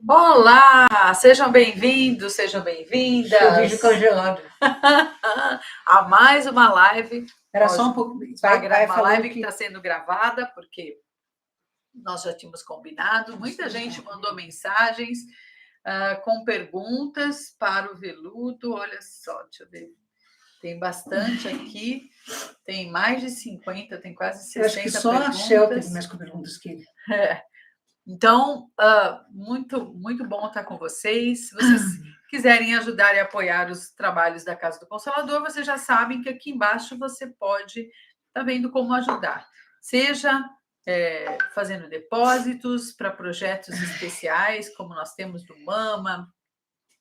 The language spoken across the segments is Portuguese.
Olá, sejam bem-vindos, sejam bem-vindas. Seu vídeo congelado. A mais uma live. Era só um pouco. Uma live que está sendo gravada, porque nós já tínhamos combinado. Muita gente mandou mensagens com perguntas para o Veludo. Olha só, deixa eu ver. Tem bastante aqui. Tem mais de 50, tem quase 60 perguntas. Acho que só perguntas. A Shell tem mais com perguntas que ele. Então, muito bom estar com vocês. Se vocês quiserem ajudar e apoiar os trabalhos da Casa do Consolador, vocês já sabem que aqui embaixo você pode estar vendo como ajudar. Seja fazendo depósitos para projetos especiais, como nós temos do Mama,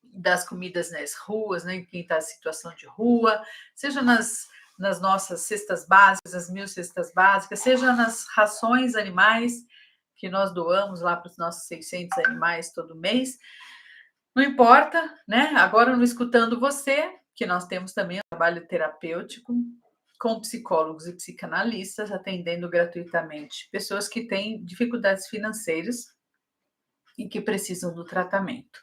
das comidas nas ruas, né, quem está em situação de rua, seja nas nossas cestas básicas, as 1000 cestas básicas, seja nas rações animais, que nós doamos lá para os nossos 600 animais todo mês. Não importa, né? Agora, no Escutando Você, que nós temos também um trabalho terapêutico com psicólogos e psicanalistas, atendendo gratuitamente pessoas que têm dificuldades financeiras e que precisam do tratamento.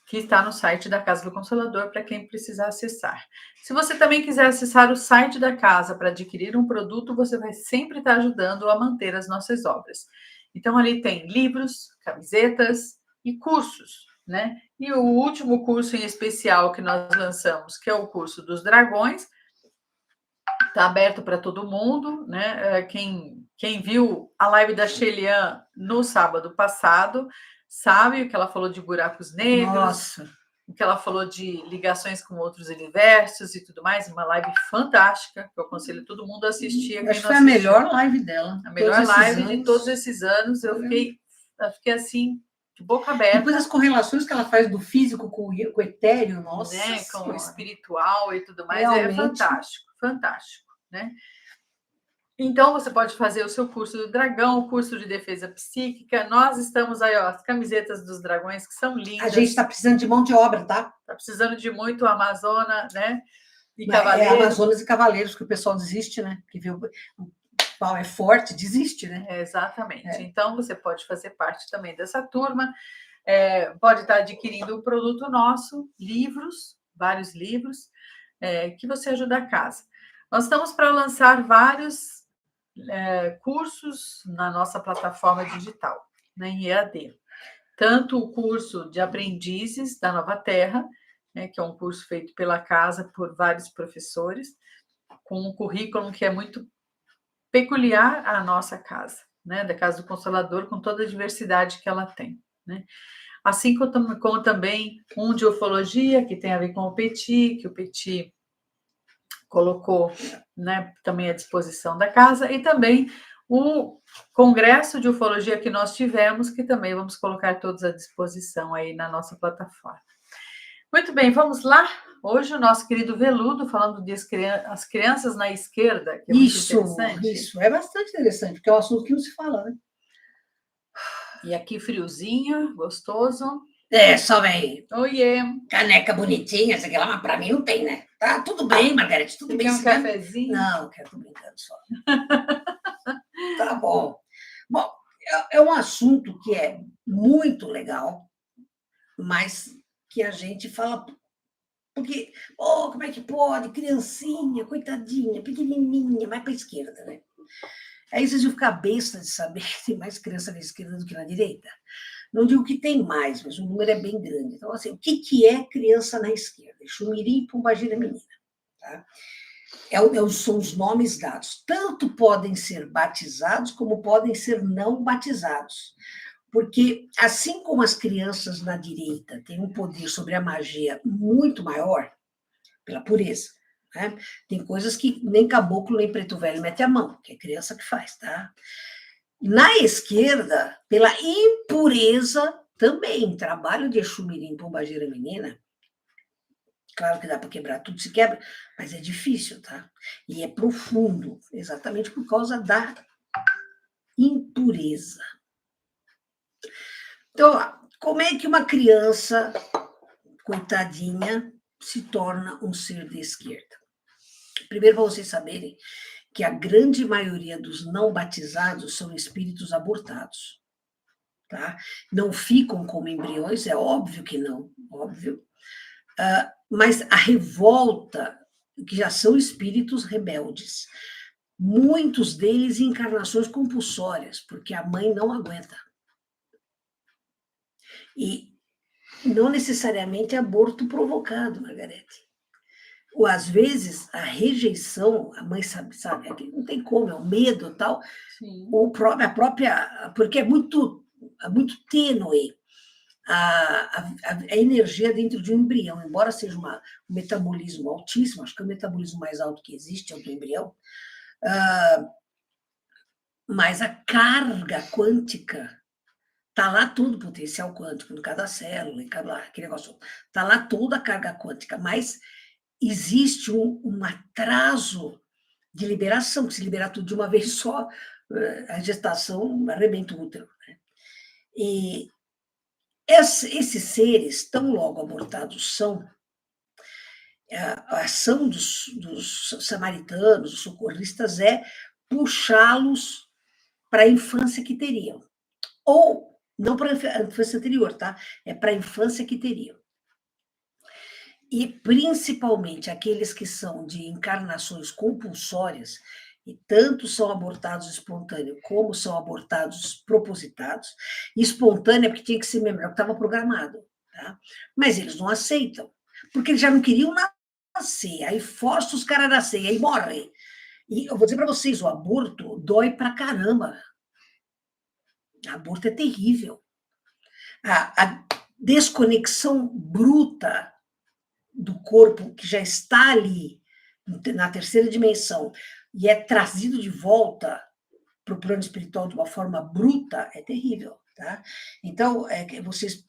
Que está no site da Casa do Consolador para quem precisar acessar. Se você também quiser acessar o site da casa para adquirir um produto, você vai sempre estar ajudando a manter as nossas obras. Então, ali tem livros, camisetas e cursos, né? E o último curso em especial que nós lançamos, que é o curso dos dragões, está aberto para todo mundo, né? Quem viu a live da Shelian no sábado passado, sabe o que ela falou de buracos negros. Nossa. O que ela falou de ligações com outros universos e tudo mais, uma live fantástica, que eu aconselho todo mundo a assistir. Acho que foi a melhor live dela. A melhor live de todos esses anos. Eu fiquei assim, de boca aberta. Depois as correlações que ela faz do físico com o etéreo, nossa, né? Com o espiritual e tudo mais, realmente é fantástico, fantástico, né? Então, você pode fazer o seu curso do dragão, o curso de defesa psíquica. Nós estamos aí, ó, as camisetas dos dragões, que são lindas. A gente está precisando de mão de obra, tá? Está precisando de muito Amazona, né? E Cavaleiros. Amazonas e Cavaleiros, que o pessoal desiste, né? Que vê o pau é forte, desiste, né? Exatamente. Então, você pode fazer parte também dessa turma. Pode estar adquirindo um produto nosso, livros, vários livros, que você ajuda a casa. Nós estamos para lançar vários cursos na nossa plataforma digital, né, em EAD. Tanto o curso de aprendizes da Nova Terra, né, que é um curso feito pela casa por vários professores, com um currículo que é muito peculiar à nossa casa, né, da Casa do Consolador, com toda a diversidade que ela tem, né? Assim como também um de ufologia, que tem a ver com o Petit, que o Petit colocou, né, também à disposição da casa, e também o congresso de ufologia que nós tivemos, que também vamos colocar todos à disposição aí na nossa plataforma. Muito bem, vamos lá? Hoje o nosso querido Veludo, falando de as crianças na esquerda, que é muito interessante. Isso, é bastante interessante, porque é um assunto que não se fala, né? E aqui friozinho, gostoso. Só vem. Oiê! Caneca bonitinha, sei lá, mas para mim não tem, né? Tá tudo bem, Margarete, tudo bem. Quer um cafezinho? Não, quero, tô brincando só. Tá bom. Bom, é um assunto que é muito legal, mas que a gente fala... Porque, como é que pode? Criancinha, coitadinha, pequenininha, vai para a esquerda, né? Aí vocês vão ficar besta de saber que tem mais criança na esquerda do que na direita. Não digo que tem mais, mas o número é bem grande. Então, assim, o que é criança na esquerda? Xumirim, Pombagira, Menina. Tá? São os nomes dados. Tanto podem ser batizados, como podem ser não batizados. Porque, assim como as crianças na direita têm um poder sobre a magia muito maior, pela pureza, né? Tem coisas que nem caboclo, nem preto velho mete a mão, que é criança que faz, tá? Na esquerda, pela impureza, também, trabalho de Exumirim, Pombagira, Menina, claro que dá para quebrar, tudo se quebra, mas é difícil, tá? E é profundo, exatamente por causa da impureza. Então, como é que uma criança, coitadinha, se torna um ser de esquerda? Primeiro, para vocês saberem que a grande maioria dos não batizados são espíritos abortados. tá? Não ficam como embriões, é óbvio que não, óbvio. Mas a revolta, que já são espíritos rebeldes, muitos deles em encarnações compulsórias, porque a mãe não aguenta. E não necessariamente aborto provocado, Margarete. Ou às vezes a rejeição, a mãe sabe, não tem como, é o medo e tal, Sim. ou a própria, porque é muito tênue a energia dentro de um embrião, embora seja um metabolismo altíssimo, acho que é o metabolismo mais alto que existe, é o do embrião, mas a carga quântica está lá todo o potencial quântico, em cada célula, em cada aquele negócio, está lá toda a carga quântica, mas existe um atraso de liberação, que se liberar tudo de uma vez só, a gestação arrebenta o útero. Né? E esses seres, tão logo abortados são, a ação dos samaritanos, dos socorristas, é puxá-los para a infância que teriam. Ou, não para a infância anterior, tá? É para a infância que teriam. E, principalmente, aqueles que são de encarnações compulsórias, e tanto são abortados espontâneos, como são abortados propositados. E espontâneo é porque tinha que ser mesmo, estava programado. Tá? Mas eles não aceitam, porque eles já não queriam nascer, aí força os caras a nascer, aí morrem. E eu vou dizer para vocês, o aborto dói pra caramba. Aborto é terrível. A desconexão bruta do corpo que já está ali na terceira dimensão e é trazido de volta para o plano espiritual de uma forma bruta, é terrível, tá? Então, vocês...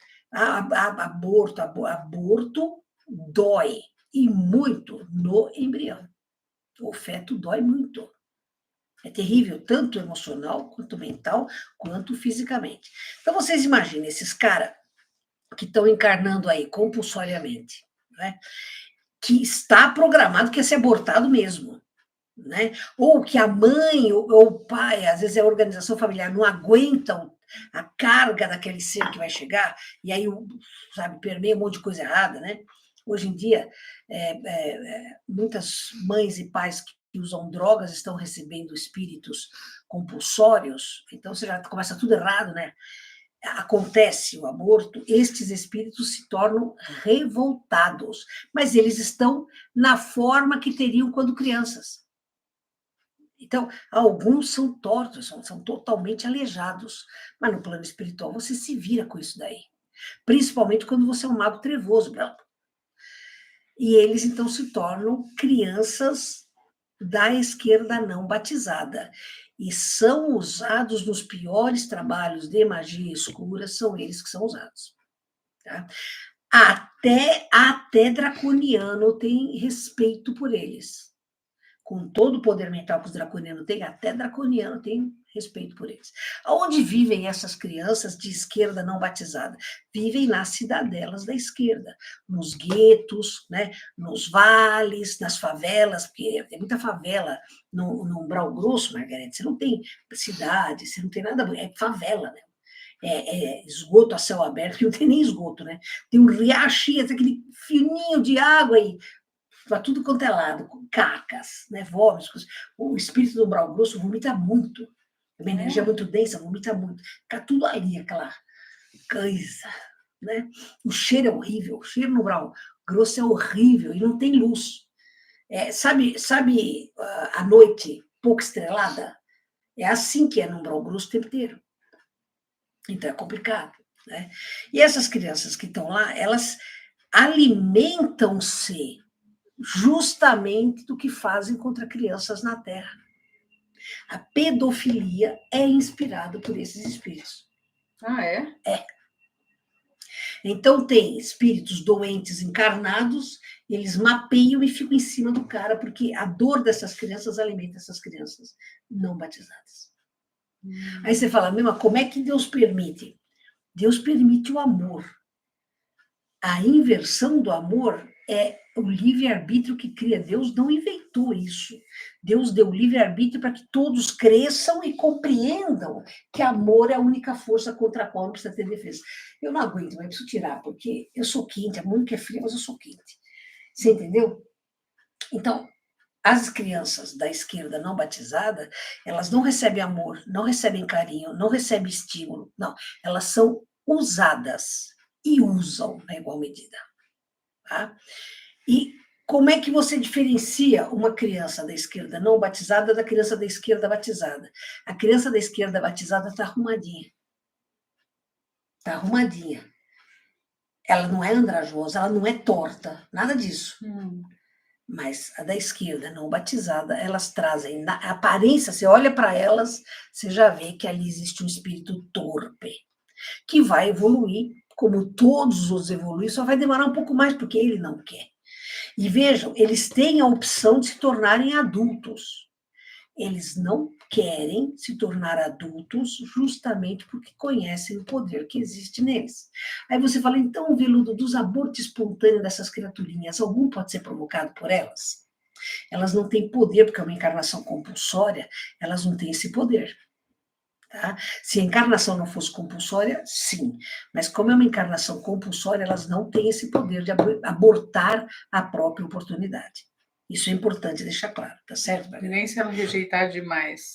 aborto dói, e muito no embrião. O feto dói muito. É terrível, tanto emocional, quanto mental, quanto fisicamente. Então, vocês imaginem esses caras que estão encarnando aí compulsoriamente, né? Que está programado que é ser abortado mesmo, né? Ou que a mãe ou o pai, às vezes a organização familiar, não aguentam a carga daquele ser que vai chegar, e aí, sabe, permeia um monte de coisa errada, né? Hoje em dia, muitas mães e pais que usam drogas estão recebendo espíritos compulsórios, então você já começa tudo errado, né? Acontece o aborto, estes espíritos se tornam revoltados, mas eles estão na forma que teriam quando crianças. Então, alguns são tortos, são totalmente aleijados, mas no plano espiritual você se vira com isso daí, principalmente quando você é um mago trevoso, branco. E eles então se tornam crianças da esquerda não batizada. E são usados nos piores trabalhos de magia escura, são eles que são usados. Tá? Até draconiano tem respeito por eles. Com todo o poder mental que os draconianos têm, até draconiano tem respeito por eles. Onde vivem essas crianças de esquerda não batizada? Vivem nas cidadelas da esquerda, nos guetos, né, nos vales, nas favelas, porque tem muita favela no Umbral Grosso, Margarete, você não tem cidade, você não tem nada, é favela, né? Esgoto a céu aberto, que não tem nem esgoto, né? Tem um riachinho, aquele fininho de água e para tudo quanto é lado, com cacas, né, vômitos. O espírito do umbral grosso vomita muito. Uma energia muito densa, vomita muito. Fica tudo ali, aquela coisa. Né? O cheiro é horrível. O cheiro no umbral grosso é horrível e não tem luz. Sabe a noite pouco estrelada? É assim que é no umbral grosso o tempo inteiro. Então é complicado. Né? E essas crianças que estão lá, elas alimentam-se justamente do que fazem contra crianças na Terra. A pedofilia é inspirada por esses espíritos. Ah, é? É. Então tem espíritos doentes encarnados, eles mapeiam e ficam em cima do cara, porque a dor dessas crianças alimenta essas crianças não batizadas. Aí você fala, mas como é que Deus permite? Deus permite o amor. A inversão do amor é o livre-arbítrio que cria. Deus não inventou isso. Deus deu livre-arbítrio para que todos cresçam e compreendam que amor é a única força contra a qual não precisa ter defesa. Eu não aguento, mas eu preciso tirar, porque eu sou quente, a Mônica é fria, mas eu sou quente. Você entendeu? Então, as crianças da esquerda não batizada, elas não recebem amor, não recebem carinho, não recebem estímulo, não. Elas são usadas e usam na igual medida. Tá? E como é que você diferencia uma criança da esquerda não batizada da criança da esquerda batizada? A criança da esquerda batizada está arrumadinha. Está arrumadinha. Ela não é andrajosa, ela não é torta, nada disso. Mas a da esquerda não batizada, elas trazem, na aparência, você olha para elas, você já vê que ali existe um espírito torpe, que vai evoluir, como todos os evoluir, só vai demorar um pouco mais, porque ele não quer. E vejam, eles têm a opção de se tornarem adultos. Eles não querem se tornar adultos justamente porque conhecem o poder que existe neles. Aí você fala, então, Veludo, dos abortos espontâneos dessas criaturinhas, algum pode ser provocado por elas? Elas não têm poder, porque é uma encarnação compulsória, elas não têm esse poder. Tá? Se a encarnação não fosse compulsória, sim. Mas como é uma encarnação compulsória, elas não têm esse poder de abortar a própria oportunidade. Isso é importante deixar claro, tá certo, E nem se ela rejeitar demais.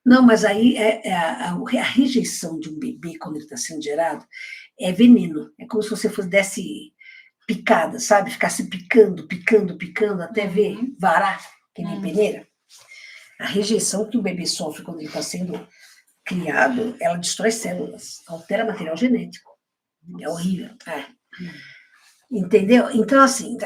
Não, mas aí a rejeição de um bebê, quando ele está sendo gerado, é veneno. É como se você desse picada, sabe? Ficasse picando, picando, picando, até ver varar, que nem peneira. A rejeição que o bebê sofre quando ele está sendo criado, ela destrói células, altera material genético. É horrível. Entendeu? Então, assim,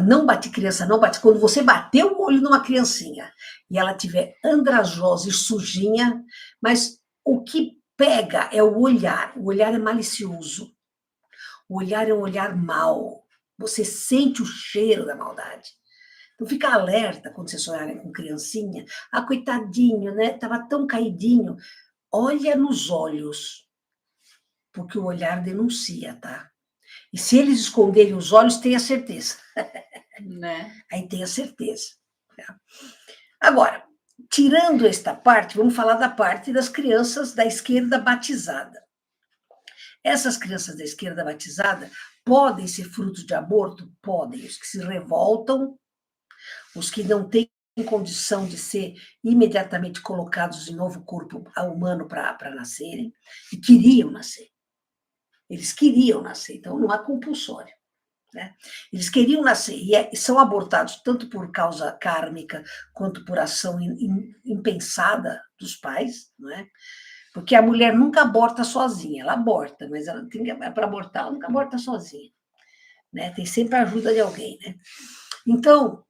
não bate criança, não bate. Quando você bater o olho numa criancinha e ela tiver andrajosa e sujinha, mas o que pega é o olhar. O olhar é malicioso. O olhar é um olhar mau. Você sente o cheiro da maldade. Então, fica alerta quando vocês olharem com criancinha. Ah, coitadinho, né? Tava tão caidinho. Olha nos olhos, porque o olhar denuncia, tá? E se eles esconderem os olhos, tenha certeza. Né? Aí tenha certeza. Tá? Agora, tirando esta parte, vamos falar da parte das crianças da esquerda batizada. Essas crianças da esquerda batizada podem ser frutos de aborto? Podem. Os que se revoltam, os que não têm condição de ser imediatamente colocados em novo corpo humano para nascerem, e queriam nascer. Eles queriam nascer, então não há compulsório. Né? Eles queriam nascer e são abortados tanto por causa kármica quanto por ação impensada dos pais, não é? Porque a mulher nunca aborta sozinha, ela aborta, mas ela tem para abortar, ela nunca aborta sozinha, né? Tem sempre a ajuda de alguém, né? Então,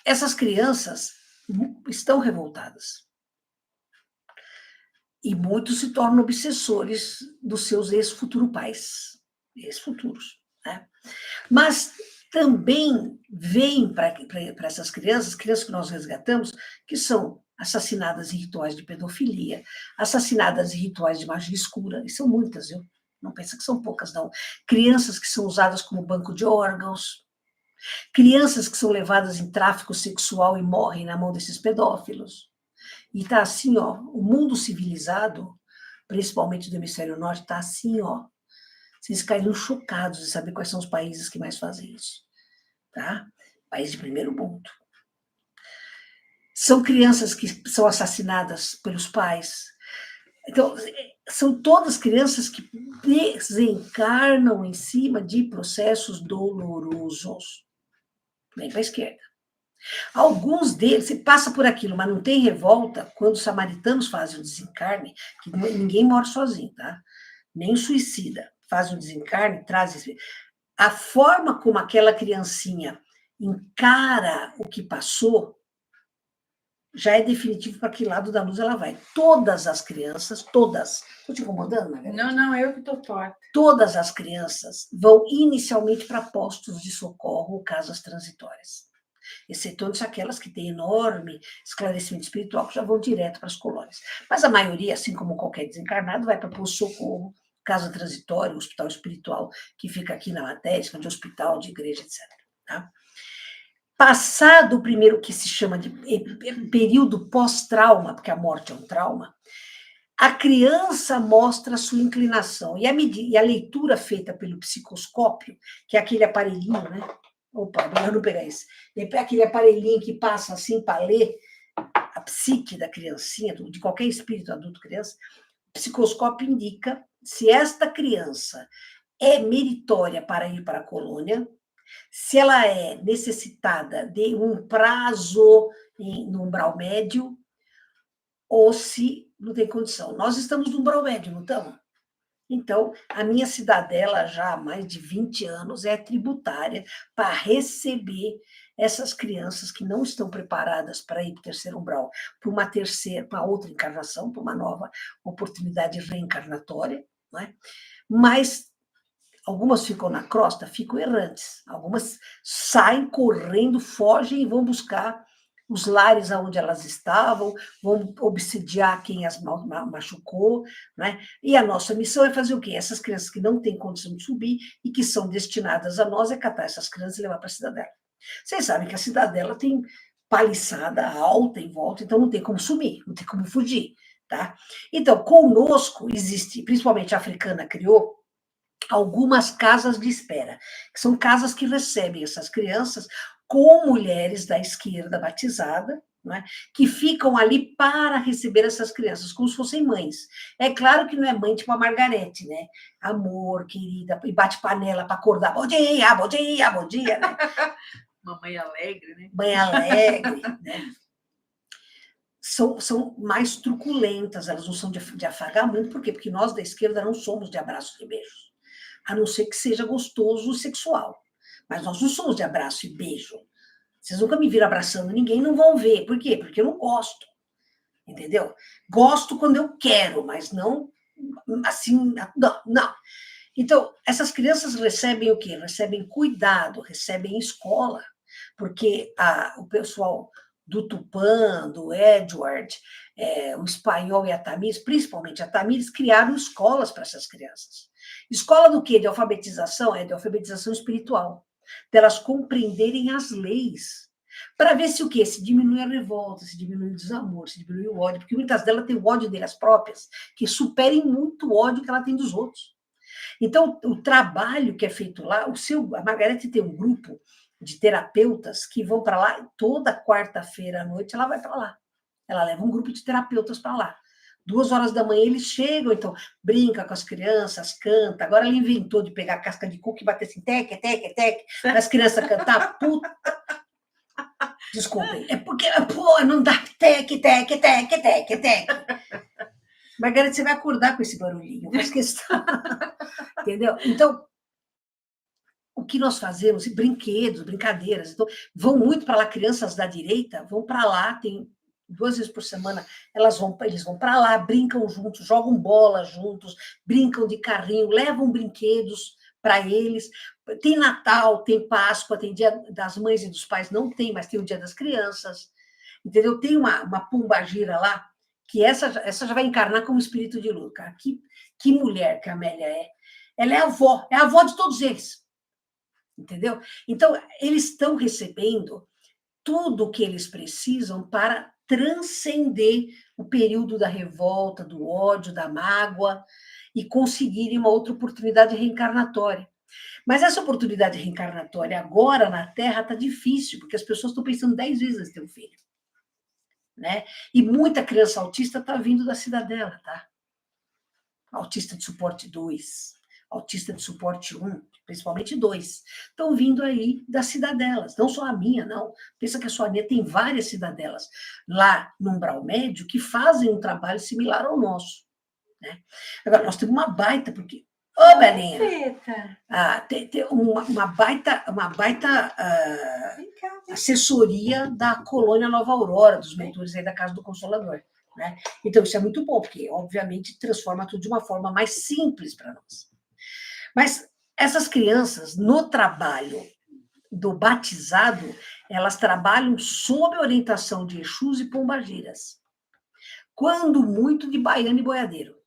essas crianças estão revoltadas. E muitos se tornam obsessores dos seus ex-futuros pais, ex-futuros, né? Mas também vem para essas crianças que nós resgatamos, que são assassinadas em rituais de pedofilia, assassinadas em rituais de magia escura, e são muitas, viu? Não pensa que são poucas, não. Crianças que são usadas como banco de órgãos, crianças que são levadas em tráfico sexual e morrem na mão desses pedófilos. E tá assim, ó, o mundo civilizado, principalmente do hemisfério norte, tá assim, ó. Vocês ficariam chocados de saber quais são os países que mais fazem isso, tá? País de primeiro mundo. São crianças que são assassinadas pelos pais. Então, são todas crianças que desencarnam em cima de processos dolorosos. Bem para a esquerda. Alguns deles, você passa por aquilo, mas não tem revolta, quando os samaritanos fazem o desencarne, que ninguém morre sozinho, tá? Nem o suicida faz o desencarne, traz a forma como aquela criancinha encara o que passou já é definitivo para que lado da luz ela vai. Todas as crianças, todas. Estou te incomodando, Margarida? Não, eu que estou torta. Todas as crianças vão inicialmente para postos de socorro ou casas transitórias, excetuando aquelas que têm enorme esclarecimento espiritual, que já vão direto para as colônias. Mas a maioria, assim como qualquer desencarnado, vai para posto de socorro casa transitória, hospital espiritual, que fica aqui na Matéria, de hospital, de igreja, etc. Tá? Passado o primeiro que se chama de período pós-trauma, porque a morte é um trauma, a criança mostra a sua inclinação. E a leitura feita pelo psicoscópio, que é aquele aparelhinho, né? Opa, melhor não pegar esse. É aquele aparelhinho que passa assim para ler a psique da criancinha, de qualquer espírito adulto, criança. O psicoscópio indica se esta criança é meritória para ir para a colônia, se ela é necessitada de um prazo no umbral médio, ou se não tem condição. Nós estamos no umbral médio, não estamos? Então, a minha cidadela, já há mais de 20 anos, é tributária para receber essas crianças que não estão preparadas para ir para o terceiro umbral, para outra encarnação, para uma nova oportunidade reencarnatória, não é? Mas algumas ficam na crosta, ficam errantes. Algumas saem correndo, fogem e vão buscar os lares onde elas estavam, vão obsidiar quem as machucou, né? E a nossa missão é fazer o quê? Essas crianças que não têm condição de subir e que são destinadas a nós é catar essas crianças e levar para a cidadela. Vocês sabem que a cidadela tem paliçada alta em volta, então não tem como sumir, não tem como fugir, tá? Então, conosco existe, principalmente a africana criou, algumas casas de espera, que são casas que recebem essas crianças com mulheres da esquerda batizada, né, que ficam ali para receber essas crianças, como se fossem mães. É claro que não é mãe tipo a Margarete, né? Amor, querida, e bate panela para acordar. Bom dia, bom dia, bom dia, né? Mamãe alegre, né? Mãe alegre, né? São mais truculentas, elas não são de afagar muito, por quê? Porque nós da esquerda não somos de abraços e beijos, a não ser que seja gostoso sexual. Mas nós não somos de abraço e beijo. Vocês nunca me viram abraçando ninguém, não vão ver. Por quê? Porque eu não gosto. Entendeu? Gosto quando eu quero, mas não assim, não. Então, essas crianças recebem o quê? Recebem cuidado, recebem escola, porque o pessoal do Tupã, do Edward, o espanhol e a Tamires, principalmente a Tamires, criaram escolas para essas crianças. Escola do quê? De alfabetização? É de alfabetização espiritual, delas compreenderem as leis, para ver se o quê? Se diminui a revolta, se diminui o desamor, se diminui o ódio, porque muitas delas têm o ódio delas próprias, que superem muito o ódio que ela tem dos outros. Então, o trabalho que é feito lá, a Margarete tem um grupo de terapeutas que vão para lá, toda quarta-feira à noite ela vai para lá. Ela leva um grupo de terapeutas para lá. 2 horas da manhã eles chegam, então brinca com as crianças, canta. Agora ela inventou de pegar casca de coco e bater assim, teque, teque, teque, para as crianças cantar, puta. Desculpem, é porque, pô, não dá teque, teque, teque, teque, teque. Margarete, você vai acordar com esse barulhinho, faz questão. Entendeu? Então, o que nós fazemos? Brinquedos, brincadeiras. Então, vão muito para lá, crianças da direita, vão para lá, tem 2 vezes por semana, eles vão para lá, brincam juntos, jogam bola juntos, brincam de carrinho, levam brinquedos para eles. Tem Natal, tem Páscoa, tem Dia das Mães e dos Pais, não tem, mas tem o Dia das Crianças. Entendeu? Tem uma pombagira lá, que essa já vai encarnar como espírito de luz. Cara, que mulher que a Amélia é. Ela é a avó de todos eles. Entendeu? Então, eles estão recebendo tudo o que eles precisam para transcender o período da revolta, do ódio, da mágoa, e conseguirem uma outra oportunidade reencarnatória. Mas essa oportunidade reencarnatória agora na Terra está difícil, porque as pessoas estão pensando 10 vezes antes de ter um filho. Né? E muita criança autista está vindo da cidadela, tá? Autista de suporte 2, autista de suporte 1, principalmente 2, estão vindo aí das cidadelas, não só a minha, não. Pensa que a sua Ania tem várias cidadelas lá no umbral médio que fazem um trabalho similar ao nosso. Né? Agora, nós temos uma baita, porque... Ô, Belinha! Tem uma baita assessoria da Colônia Nova Aurora, dos mentores aí da Casa do Consolador. Né? Então, isso é muito bom, porque, obviamente, transforma tudo de uma forma mais simples para nós. Mas essas crianças, no trabalho do batizado, elas trabalham sob a orientação de Exus e Pombagiras. Quando muito de baiano e boiadeiro.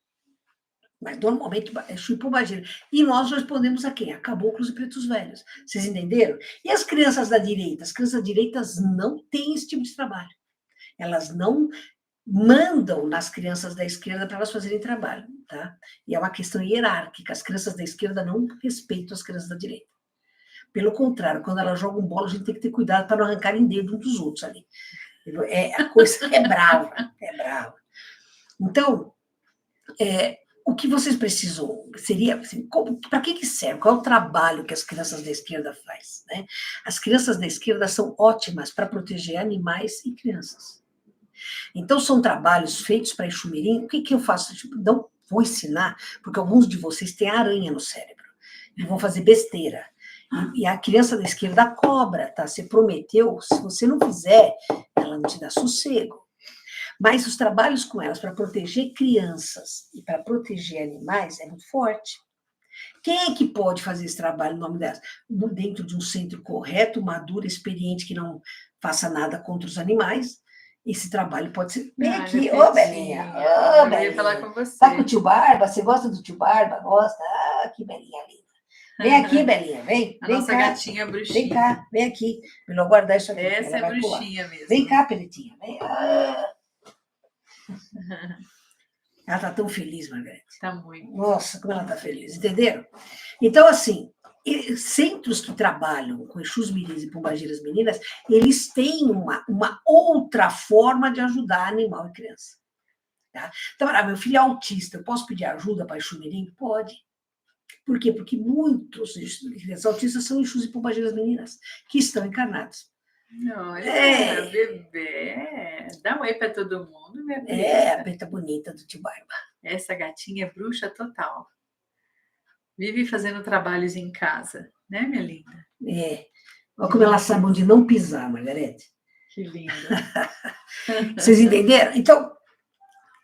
Mas normalmente é Exu e Pombagira. E nós respondemos a quem? A caboclos e pretos velhos. Vocês entenderam? E as crianças da direita? As crianças da direita não têm esse tipo de trabalho. Elas não mandam nas crianças da esquerda para elas fazerem trabalho, tá? E é uma questão hierárquica. As crianças da esquerda não respeitam as crianças da direita. Pelo contrário, quando elas jogam bola, a gente tem que ter cuidado para não arrancarem dedo uns dos outros ali. A coisa é brava, é brava. Então, o que vocês precisam seria, assim, para que serve? Qual é o trabalho que as crianças da esquerda fazem? Né? As crianças da esquerda são ótimas para proteger animais e crianças. Então, são trabalhos feitos para Exu Mirim. O que eu faço? Não vou ensinar, porque alguns de vocês têm aranha no cérebro e vão fazer besteira. E a criança da esquerda cobra, tá? Você prometeu, se você não fizer, ela não te dá sossego. Mas os trabalhos com elas para proteger crianças e para proteger animais é muito forte. Quem é que pode fazer esse trabalho no nome delas? Dentro de um centro correto, maduro, experiente, que não faça nada contra os animais. Esse trabalho pode ser. Vem aqui, ô Belinha. Ô, Belinha. Eu ia falar com você. Tá com o tio Barba? Você gosta do tio Barba? Gosta? Ah, que Belinha linda. Vem aqui, Belinha, vem. A vem nossa cá. gatinha bruxinha. Vem cá, vem aqui. Melhor guardar isso aqui. Essa é bruxinha mesmo. Vem cá, Peletinha. Vem. Ela tá tão feliz, Margarete. Tá muito. Nossa, como ela tá feliz, entenderam? Então, assim, centros que trabalham com Exus Mirins e Pombagiras Meninas, eles têm uma outra forma de ajudar animal e criança. Tá? Então, meu filho é autista, eu posso pedir ajuda para Exu Mirim? Pode. Por quê? Porque muitos crianças autistas são Exus e Pombagiras Meninas, que estão encarnados. Olha, bebê. Dá um oi para todo mundo, minha filha. A preta bonita do tio Barba. Essa gatinha é bruxa total. Vive fazendo trabalhos em casa, né, minha linda? Olha como ela sabe onde não pisar, Margarete. Que linda. Vocês entenderam? Então,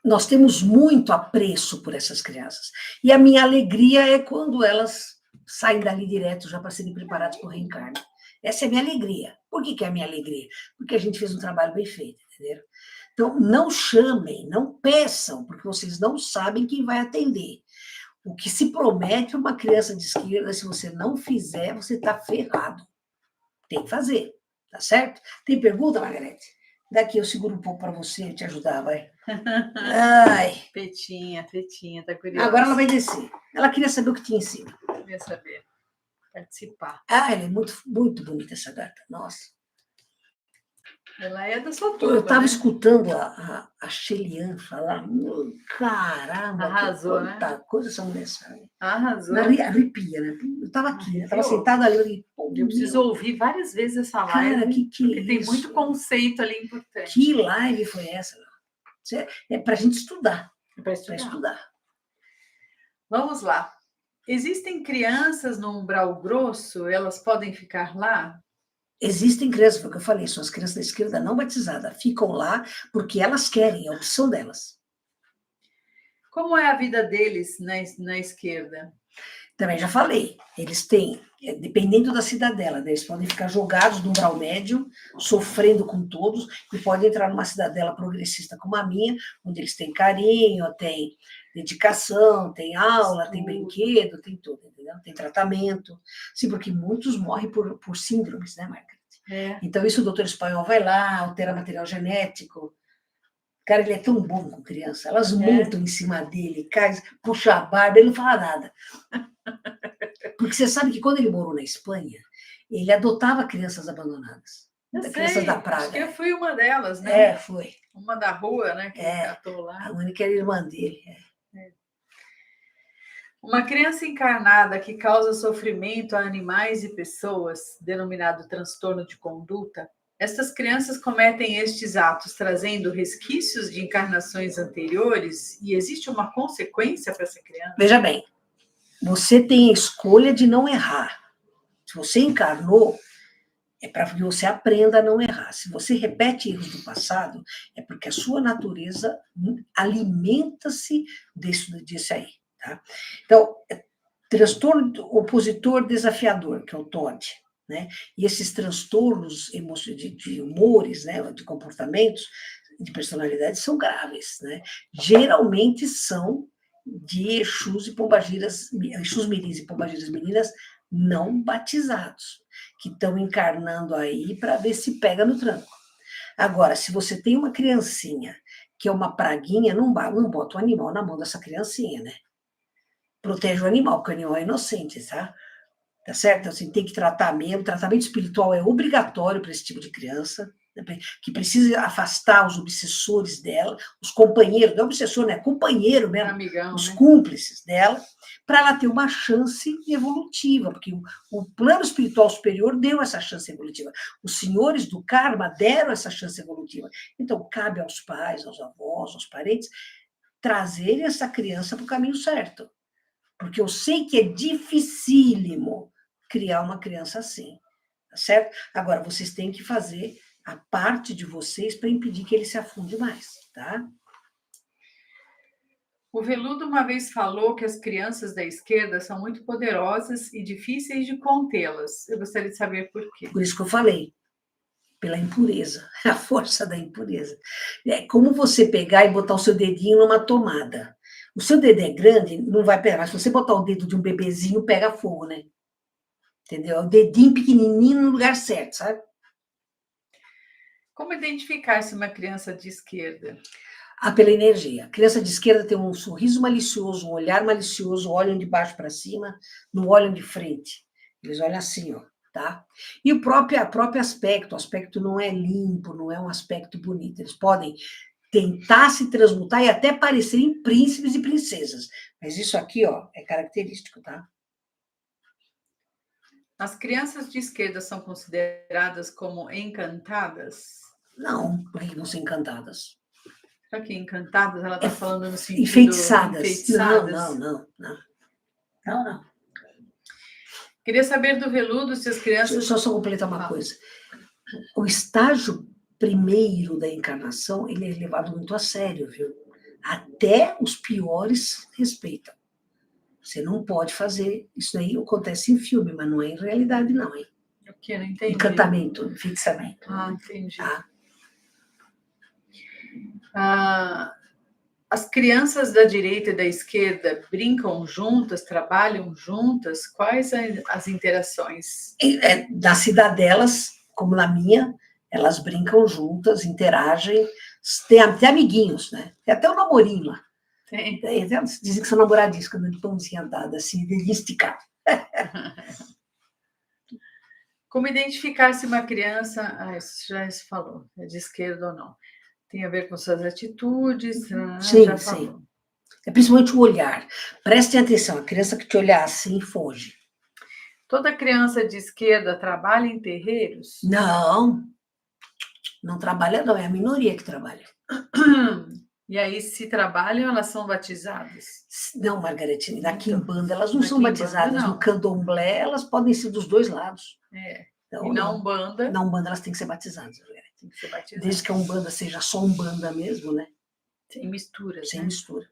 nós temos muito apreço por essas crianças. E a minha alegria é quando elas saem dali direto já para serem preparadas para o reencarne. Essa é a minha alegria. Por que é a minha alegria? Porque a gente fez um trabalho bem feito, entendeu? Então, não chamem, não peçam, porque vocês não sabem quem vai atender. O que se promete uma criança de esquerda, se você não fizer, você está ferrado. Tem que fazer, tá certo? Tem pergunta, Margarete? Daqui eu seguro um pouco para você te ajudar, vai. Ai. Petinha, tá curiosa. Agora ela vai descer. Ela queria saber o que tinha em cima. Queria saber. Participar. Ela é muito, muito bonita, essa gata. Nossa. Ela é da sua turma, eu estava escutando a Shelian falar. Caramba, arrasou, quanta coisa essa mulher sabe. Arrasou. Arrepia, né? Eu estava aqui, eu estava sentada ali. Eu preciso ouvir várias vezes essa live. Cara, porque tem muito conceito ali importante. Que live foi essa? É para a gente estudar. É para estudar. Vamos lá. Existem crianças no umbral grosso? Elas podem ficar lá? Existem crianças, foi o que eu falei, são as crianças da esquerda não batizadas. Ficam lá porque elas querem, é a opção delas. Como é a vida deles na esquerda? Também já falei, eles têm, dependendo da cidadela, né, eles podem ficar jogados no umbral médio, sofrendo com todos, e podem entrar numa cidadela progressista como a minha, onde eles têm carinho, têm dedicação, tem aula, tem brinquedo, tem tudo, entendeu? Tem tratamento. Sim, porque muitos morrem por síndromes, né, Margarete? Então, isso o doutor espanhol vai lá, altera material genético. Cara, ele é tão bom com criança. Elas montam em cima dele, caem, puxa a barba, ele não fala nada. Porque você sabe que quando ele morou na Espanha, ele adotava crianças abandonadas. Crianças da praga. Acho que eu fui uma delas, né? Foi. Uma da rua, né? Que ele catou lá. A única era irmã dele. Uma criança encarnada que causa sofrimento a animais e pessoas, denominado transtorno de conduta, estas crianças cometem estes atos trazendo resquícios de encarnações anteriores e existe uma consequência para essa criança? Veja bem, você tem a escolha de não errar. Se você encarnou, é para que você aprenda a não errar. Se você repete erros do passado, é porque a sua natureza alimenta-se disso aí. Tá? Então, transtorno opositor desafiador, que é o TOD, né? E esses transtornos de humores, né? De comportamentos, de personalidade, são graves, né? Geralmente são de Exus e Pombagiras, Exus Mirins e Pombagiras Meninas não batizados, que estão encarnando aí para ver se pega no tranco. Agora, se você tem uma criancinha que é uma praguinha, não bota o animal na mão dessa criancinha, né? Protege o animal, porque o animal é inocente, tá? Tá certo? Assim, tem que tratar mesmo. O tratamento espiritual é obrigatório para esse tipo de criança, né? Que precisa afastar os obsessores dela, os companheiros, não é obsessor, né? Companheiro mesmo, Amigão, os né? cúmplices dela, para ela ter uma chance evolutiva, porque o plano espiritual superior deu essa chance evolutiva. Os senhores do karma deram essa chance evolutiva. Então, cabe aos pais, aos avós, aos parentes, trazerem essa criança para o caminho certo. Porque eu sei que é dificílimo criar uma criança assim, tá certo? Agora, vocês têm que fazer a parte de vocês para impedir que ele se afunde mais, tá? O Veludo uma vez falou que as crianças da esquerda são muito poderosas e difíceis de contê-las. Eu gostaria de saber por quê. Por isso que eu falei, pela impureza, a força da impureza. É como você pegar e botar o seu dedinho numa tomada. O seu dedo é grande, não vai pegar. Mas se você botar o dedo de um bebezinho, pega fogo, né? Entendeu? É o dedinho pequenininho no lugar certo, sabe? Como identificar se uma criança de esquerda? Pela energia. A criança de esquerda tem um sorriso malicioso, um olhar malicioso, olham de baixo para cima, não olham de frente. Eles olham assim, ó, tá? E o próprio aspecto, o aspecto não é limpo, não é um aspecto bonito. Eles podem tentar se transmutar e até parecerem príncipes e princesas. Mas isso aqui, ó, é característico, tá? As crianças de esquerda são consideradas como encantadas? Não, porque não são encantadas. Será que encantadas ela está falando no sentido Enfeitiçadas. enfeitiçadas? Não. Queria saber do Veludo se as crianças. Deixa eu só completar uma coisa. O estágio primeiro da encarnação, ele é levado muito a sério, viu? Até os piores respeitam. Você não pode fazer. Isso aí acontece em filme, mas não é em realidade, não, hein? O que? Não entendi. Encantamento, enfeitiçamento. Entendi. Tá? As crianças da direita e da esquerda brincam juntas, trabalham juntas? Quais as interações? Na cidadelas, como na minha, elas brincam juntas, interagem, tem até amiguinhos, né? Tem até um namorinho lá. Tem. Dizem que são namoradinhos, quando ele pãozinha dada, assim, de esticar. Como identificar se uma criança... isso já se falou, é de esquerda ou não. Tem a ver com suas atitudes, sim, já sim. falou. É principalmente o olhar. Prestem atenção, a criança que te olhar assim, foge. Toda criança de esquerda trabalha em terreiros? Não trabalha não, é a minoria que trabalha. E aí, se trabalham, elas são batizadas? Não, Margarete, na Então, Quimbanda elas não na são Quimbanda, batizadas. não. No Candomblé elas podem ser dos dois lados. Então, e na Umbanda? Na Umbanda elas têm que ser batizadas, Margarete. Tem que ser batizadas. Desde que a Umbanda seja só Umbanda mesmo, né? Sem mistura. Sem mistura.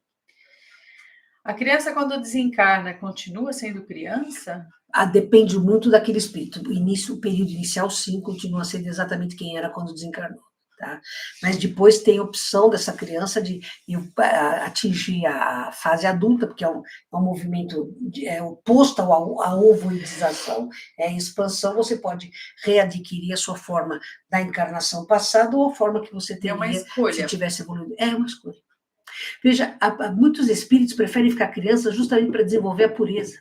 A criança, quando desencarna, continua sendo criança? Depende muito daquele espírito. O período inicial, sim, continua sendo exatamente quem era quando desencarnou. Tá? Mas depois tem a opção dessa criança de atingir a fase adulta, porque é um movimento oposto à ovoidização, é a expansão. Você pode readquirir a sua forma da encarnação passada ou a forma que você teria se tivesse evoluído. É uma escolha. Veja, muitos espíritos preferem ficar crianças justamente para desenvolver a pureza,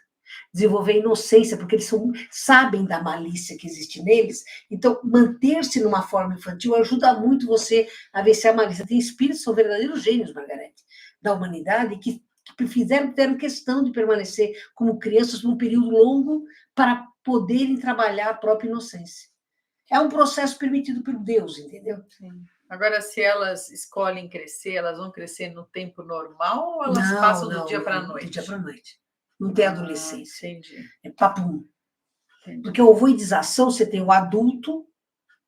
desenvolver a inocência, porque eles sabem da malícia que existe neles. Então, manter-se numa forma infantil ajuda muito você a vencer a malícia. Tem espíritos que são verdadeiros gênios, Margarete, da humanidade, que tiveram questão de permanecer como crianças por um período longo para poderem trabalhar a própria inocência. É um processo permitido por Deus, entendeu? Sim. Agora, se elas escolhem crescer, elas vão crescer no tempo normal ou elas passam do dia para a noite? Do dia para a noite. Não tem adolescência. Entendi. É papum. Entendi. Porque a ovoidização, você tem o adulto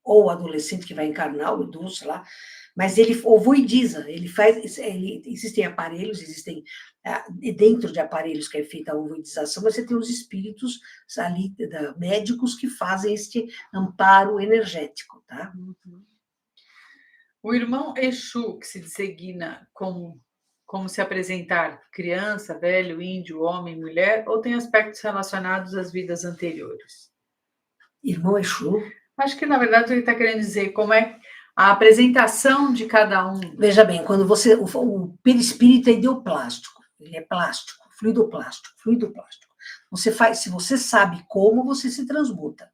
ou o adolescente que vai encarnar, o idoso, sei lá, mas ele ovoidiza, existem aparelhos, existem dentro de aparelhos que é feita a ovoidização, mas você tem os espíritos ali, médicos, que fazem este amparo energético, tá? Uhum. O irmão Exu, que se designa como como se apresentar criança, velho, índio, homem, mulher, ou tem aspectos relacionados às vidas anteriores? Irmão Exu. Acho que, na verdade, ele está querendo dizer como é a apresentação de cada um. Veja bem, quando você. O perispírito é ideoplástico, ele é plástico, fluido plástico, fluido plástico. Você faz, se você sabe como, você se transmuta.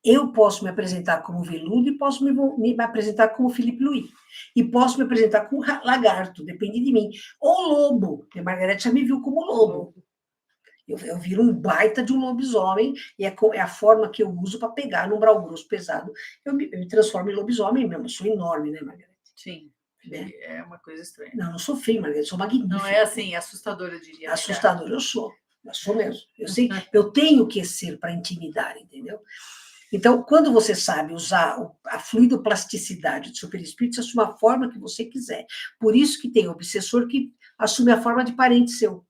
Eu posso me apresentar como veludo e posso me apresentar como Felipe Luiz. E posso me apresentar como lagarto, depende de mim. Ou lobo, porque a Margarete já me viu como lobo. Eu viro um baita de um lobisomem, e é a forma que eu uso para pegar num brau grosso pesado. Eu me transformo em lobisomem mesmo. Eu sou enorme, né, Margarete? Sim, né? É uma coisa estranha. Não, não sou feia, Margarete, sou magnífica. Não é assim, assustadora, eu diria. Assustadora, eu sou mesmo. Eu sei, eu tenho que ser para intimidar, entendeu? Então, quando você sabe usar a fluidoplasticidade do seu perispírito, você assume a forma que você quiser. Por isso que tem obsessor que assume a forma de parente seu.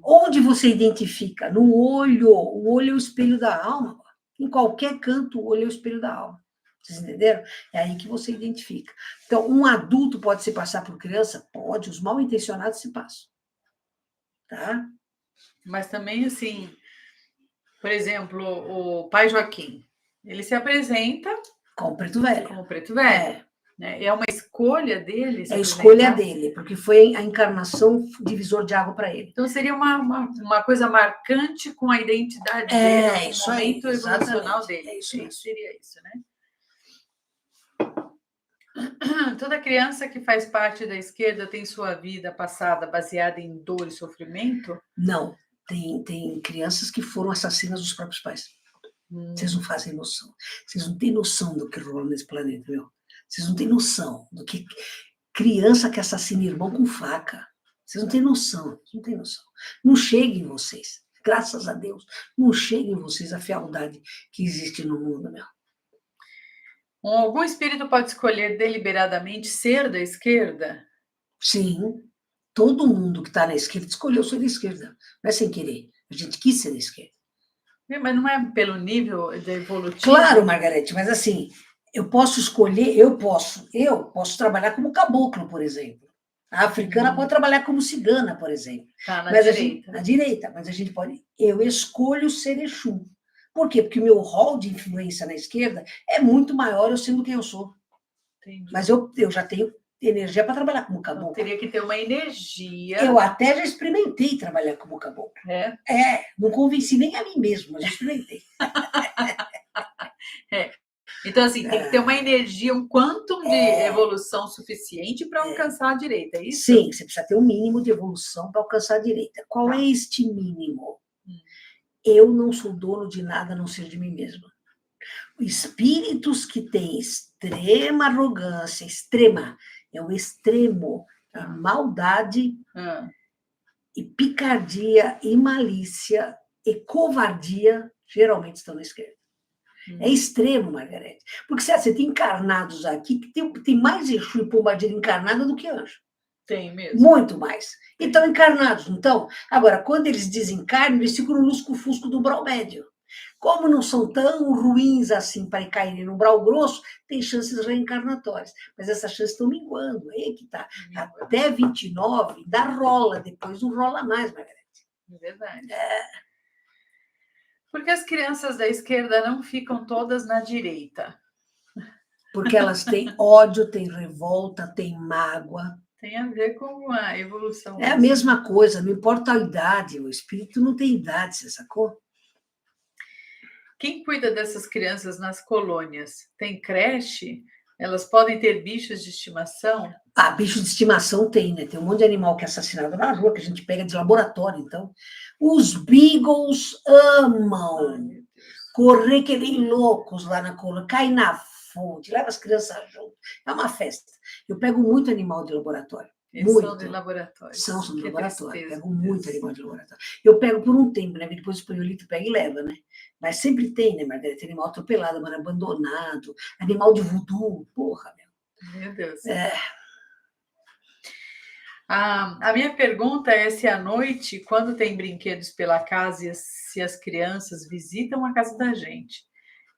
Onde você identifica? No olho. O olho é o espelho da alma. Em qualquer canto, o olho é o espelho da alma. Vocês entenderam? É aí que você identifica. Então, um adulto pode se passar por criança? Pode, os mal intencionados se passam. Tá? Mas também, assim, por exemplo, o pai Joaquim, ele se apresenta como Preto Velho. Como Preto Velho. É uma escolha dele? É a escolha dele, porque foi a encarnação divisor de água para ele. Então, seria uma coisa marcante com a identidade dele, isso o momento aí, evolucional dele. É isso mesmo. Seria isso, né? Toda criança que faz parte da esquerda tem sua vida passada baseada em dor e sofrimento? Não. Tem crianças que foram assassinas dos próprios pais. Vocês não fazem noção. Vocês não têm noção do que rola nesse planeta, meu. Vocês não têm noção do que criança que assassina irmão com faca. Vocês não têm noção. Não têm noção. Não chega em vocês. Graças a Deus, não chega em vocês a fealdade que existe no mundo, meu. Algum espírito pode escolher deliberadamente ser da esquerda? Sim. Todo mundo que está na esquerda escolheu ser da esquerda. Não é sem querer. A gente quis ser da esquerda. Mas não é pelo nível de evolutivo? Claro, Margarete, mas assim, eu posso escolher, eu posso trabalhar como caboclo, por exemplo. A africana pode trabalhar como cigana, por exemplo. Tá, na direita. Na direita, mas a gente pode. Eu escolho ser Exu. Por quê? Porque o meu rol de influência na esquerda é muito maior eu sendo quem eu sou. Entendi. Mas eu já tenho energia para trabalhar como caboclo. Então, teria que ter uma energia. Eu até já experimentei trabalhar como caboclo. Não convenci nem a mim mesmo, mas já experimentei. Então, assim, tem que ter uma energia, um quantum de evolução suficiente para alcançar a direita, é isso? Sim, você precisa ter um mínimo de evolução para alcançar a direita. Qual é este mínimo? Eu não sou dono de nada a não ser de mim mesma. Espíritos que têm extrema arrogância, é o extremo, a maldade e picardia e malícia e covardia geralmente estão na esquerda. É extremo, Margarete. Porque você tem encarnados aqui que tem mais Exu e pombagira encarnada do que anjo. Tem mesmo. Muito mais. E estão encarnados, então. Agora, quando eles desencarnam, eles ficam no lusco-fusco do brau médio. Como não são tão ruins assim para caírem no brau grosso, tem chances reencarnatórias. Mas essas chances estão minguando. Aí que tá. Até 29, dá rola. Depois não rola mais, Margarete. É verdade. Por que as crianças da esquerda não ficam todas na direita? Porque elas têm ódio, têm revolta, têm mágoa. Tem a ver com a evolução. É a mesma coisa, não importa a idade, o espírito não tem idade, você sacou? Quem cuida dessas crianças nas colônias? Tem creche? Elas podem ter bichos de estimação? Bicho de estimação tem, né? Tem um monte de animal que é assassinado na rua, que a gente pega de laboratório, então. Os beagles amam correr que nem loucos lá na colônia, cai na fonte, leva as crianças junto. É uma festa. Eu pego muito animal de laboratório. Eles muito. São de laboratório. São de laboratório. Tristeza, pego muito animal de laboratório. Eu pego por um tempo, né? Depois o espanholito pega e leva, né? Mas sempre tem, né, Margarida? Tem animal atropelado, mas abandonado, animal de voodoo, porra, meu Deus. A minha pergunta é se à noite, quando tem brinquedos pela casa, se as crianças visitam a casa da gente.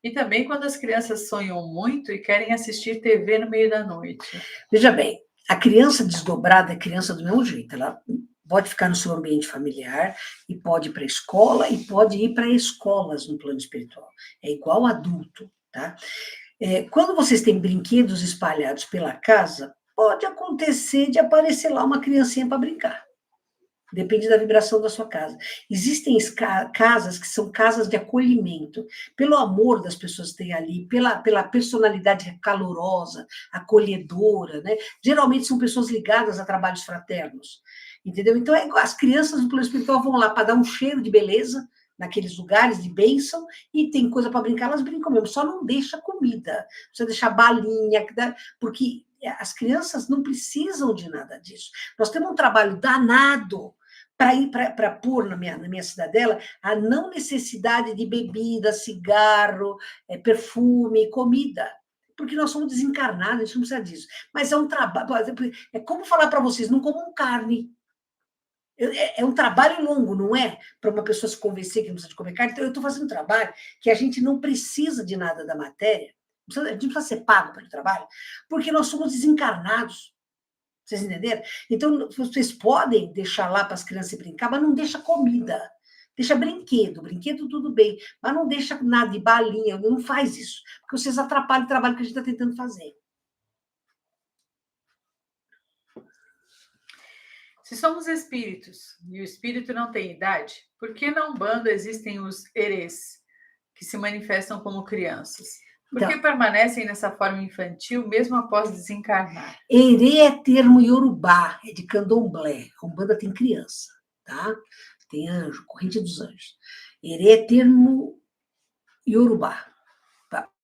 E também quando as crianças sonham muito e querem assistir TV no meio da noite. Veja bem, A criança desdobrada é criança do mesmo jeito. Ela pode ficar no seu ambiente familiar e pode ir para a escola e pode ir para escolas no plano espiritual. É igual adulto, tá? Quando vocês têm brinquedos espalhados pela casa, pode acontecer de aparecer lá uma criancinha para brincar. Depende da vibração da sua casa. Existem casas que são casas de acolhimento, pelo amor das pessoas que têm ali, pela personalidade calorosa, acolhedora, né? Geralmente são pessoas ligadas a trabalhos fraternos, entendeu? Então, as crianças do plano espiritual vão lá para dar um cheiro de beleza naqueles lugares de bênção e tem coisa para brincar, elas brincam mesmo, só não deixa comida, precisa deixar balinha, porque as crianças não precisam de nada disso. Nós temos um trabalho danado para pôr na minha cidadela a não necessidade de bebida, cigarro, perfume, comida. Porque nós somos desencarnados, a gente não precisa disso. Mas é um trabalho. É como falar para vocês, não comam carne. É um trabalho longo, não é? Para uma pessoa se convencer que não precisa de comer carne. Então, eu estou fazendo um trabalho que a gente não precisa de nada da matéria. A gente não precisa ser pago pelo trabalho, porque nós somos desencarnados. Vocês entenderam? Então, vocês podem deixar lá para as crianças brincar, mas não deixa comida. Deixa brinquedo. Brinquedo tudo bem, mas não deixa nada de balinha, não faz isso, porque vocês atrapalham o trabalho que a gente está tentando fazer. Se somos espíritos e o espírito não tem idade, por que na Umbanda existem os erês, que se manifestam como crianças? Por que permanecem nessa forma infantil mesmo após desencarnar? Erê é termo iorubá, é de candomblé. A Umbanda tem criança, tá? Tem anjo, corrente dos anjos. Erê é termo iorubá,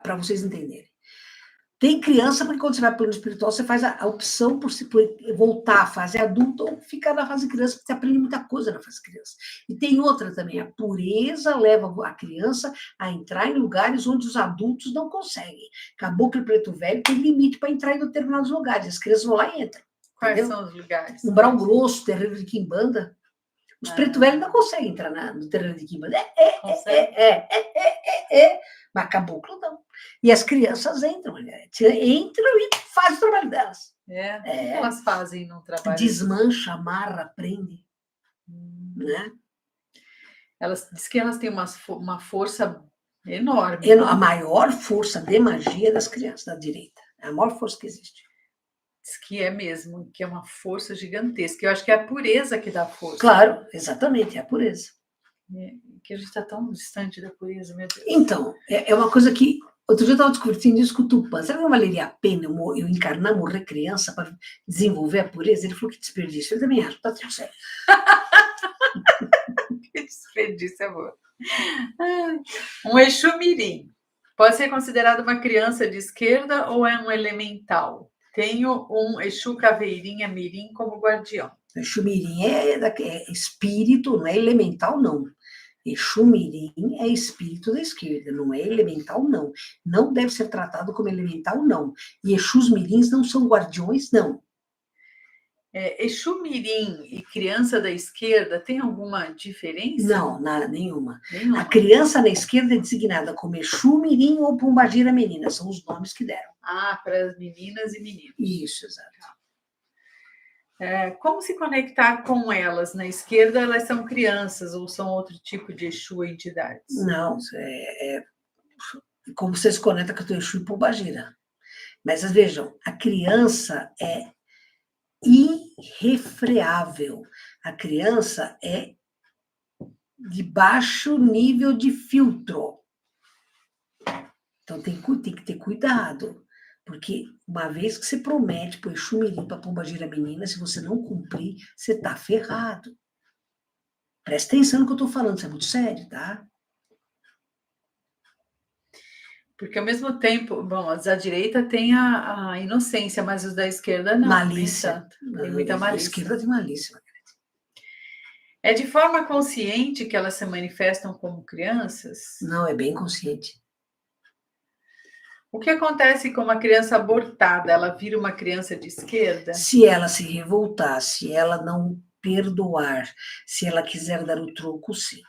para vocês entenderem. Tem criança, porque quando você vai para o plano espiritual, você faz a opção por voltar à fase adulta ou ficar na fase criança, porque você aprende muita coisa na fase criança. E tem outra também, a pureza leva a criança a entrar em lugares onde os adultos não conseguem. Caboclo e Preto Velho tem limite para entrar em determinados lugares, as crianças vão lá e entram. Quais são os lugares? Umbral Grosso, terreiro de Quimbanda. Os Preto Velho não conseguem entrar no terreiro de Quimbanda. Mas caboclo não. E as crianças entram e fazem o trabalho delas. O que elas fazem no trabalho? Desmancha, amarra, prende. Né? Diz que elas têm uma força enorme. A maior força de magia das crianças da direita. É a maior força que existe. Diz que é mesmo, que é uma força gigantesca. Eu acho que é a pureza que dá força. Claro, exatamente, é a pureza. Que a gente está tão distante da pureza, meu Deus. Então, é uma coisa que... Outro dia eu estava discutindo isso com o Tupã. Será que não valeria a pena eu encarnar, morrer criança para desenvolver a pureza? Ele falou que desperdício. Eu também acho, está tudo certo. Que desperdício, amor. Um Exu Mirim pode ser considerado uma criança de esquerda ou é um elemental? Tenho um Exu Caveirinha Mirim como guardião. Exu Mirim é espírito, não é elemental, não. Exu Mirim é espírito da esquerda, não é elemental, não. Não deve ser tratado como elemental, não. E Exus Mirins não são guardiões, não. Exu Mirim e criança da esquerda tem alguma diferença? Não, nada, nenhuma. A criança da esquerda é designada como Exu Mirim ou Pombagira Menina, são os nomes que deram. Para as meninas e meninos. Isso, exato. Como se conectar com elas? Na esquerda, elas são crianças ou são outro tipo de Exu entidades? Não, como você se conecta com o teu Exu e Pombagira. Mas vejam, a criança é irrefreável. A criança é de baixo nível de filtro. Então tem que ter cuidado. Porque uma vez que você promete para o Exu Mirim, para a Pombagira Menina, se você não cumprir, você está ferrado. Presta atenção no que eu estou falando, isso é muito sério, tá? Porque ao mesmo tempo, os da direita tem a inocência, mas os da esquerda não. Malícia. Tem muita malícia. A esquerda tem malícia. É de forma consciente que elas se manifestam como crianças? Não, é bem consciente. O que acontece com uma criança abortada? Ela vira uma criança de esquerda? Se ela se revoltar, se ela não perdoar, se ela quiser dar o troco, sim.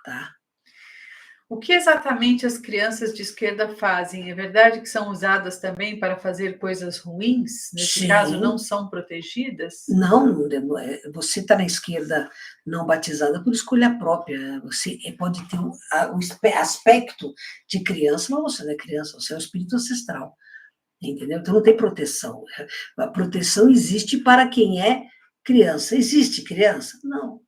Tá? O que exatamente as crianças de esquerda fazem? É verdade que são usadas também para fazer coisas ruins? Nesse caso, não Sim. são protegidas? Não, você está na esquerda não batizada por escolha própria. Você pode ter o aspecto de criança, mas você não é criança, você é um espírito ancestral. Entendeu? Então não tem proteção. A proteção existe para quem é criança. Existe criança? Não.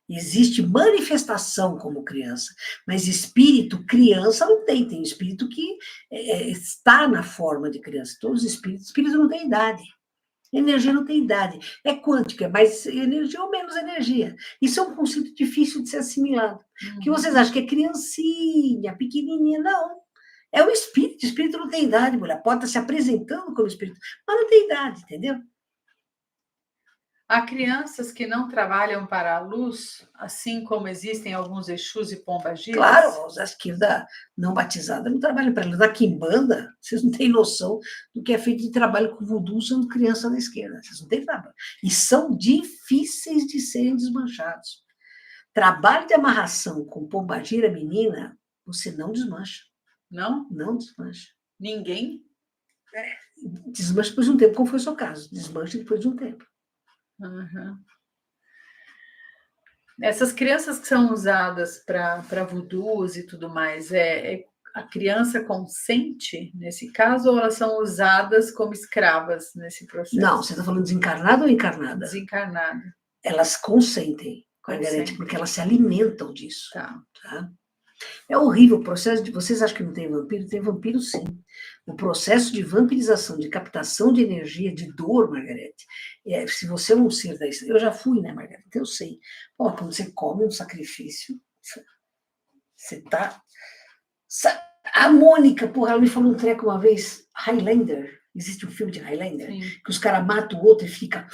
Existe manifestação como criança, mas espírito criança não tem. Tem espírito que está na forma de criança. Todos os espíritos não têm idade. Energia não tem idade. É quântica, é mais energia ou menos energia. Isso é um conceito difícil de ser assimilado. O que vocês acham que é criancinha, pequenininha? Não. É o espírito. O espírito não tem idade, mulher. Pode estar se apresentando como espírito, mas não tem idade, entendeu? Há crianças que não trabalham para a luz, assim como existem alguns Exus e Pombagiras? Claro, os esquerda não batizada não trabalham para ela. Na quimbanda, vocês não têm noção do que é feito de trabalho com voodoo sendo criança da esquerda. Vocês não têm trabalho. E são difíceis de serem desmanchados. Trabalho de amarração com pombagira menina, você não desmancha. Não? Não desmancha. Ninguém? Desmancha depois de um tempo, como foi o seu caso. Desmancha depois de um tempo. Uhum. Essas crianças que são usadas para voodoos e tudo mais, a criança consente nesse caso ou elas são usadas como escravas nesse processo? Não, você está falando desencarnada ou encarnada? Desencarnada. Elas consentem, Margarete, porque elas se alimentam disso. Tá. Tá? É horrível o processo de... Vocês acham que não tem vampiro? Tem vampiro, sim. O processo de vampirização, de captação de energia, de dor, Margarete, se você é um ser da... Eu já fui, né, Margarete? Eu sei. Pô, quando você come um sacrifício, você tá... A Mônica, porra, ela me falou um treco uma vez, Highlander, existe um filme de Highlander, Sim. que os caras matam o outro e fica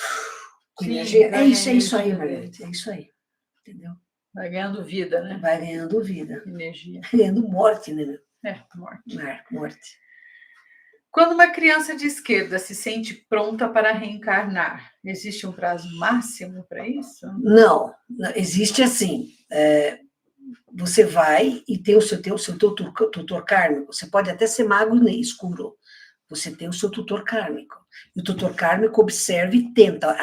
com energia. É isso aí, Margarete, é isso aí. Entendeu? Vai ganhando vida, né? Vai ganhando vida. Energia. Ganhando morte, né? Morte. Morte. Quando uma criança de esquerda se sente pronta para reencarnar, existe um prazo máximo para isso? Não, existe assim. Você vai e tem o seu tutor kármico. Você pode até ser mago escuro. Você tem o seu tutor kármico. E o tutor kármico observa e tenta,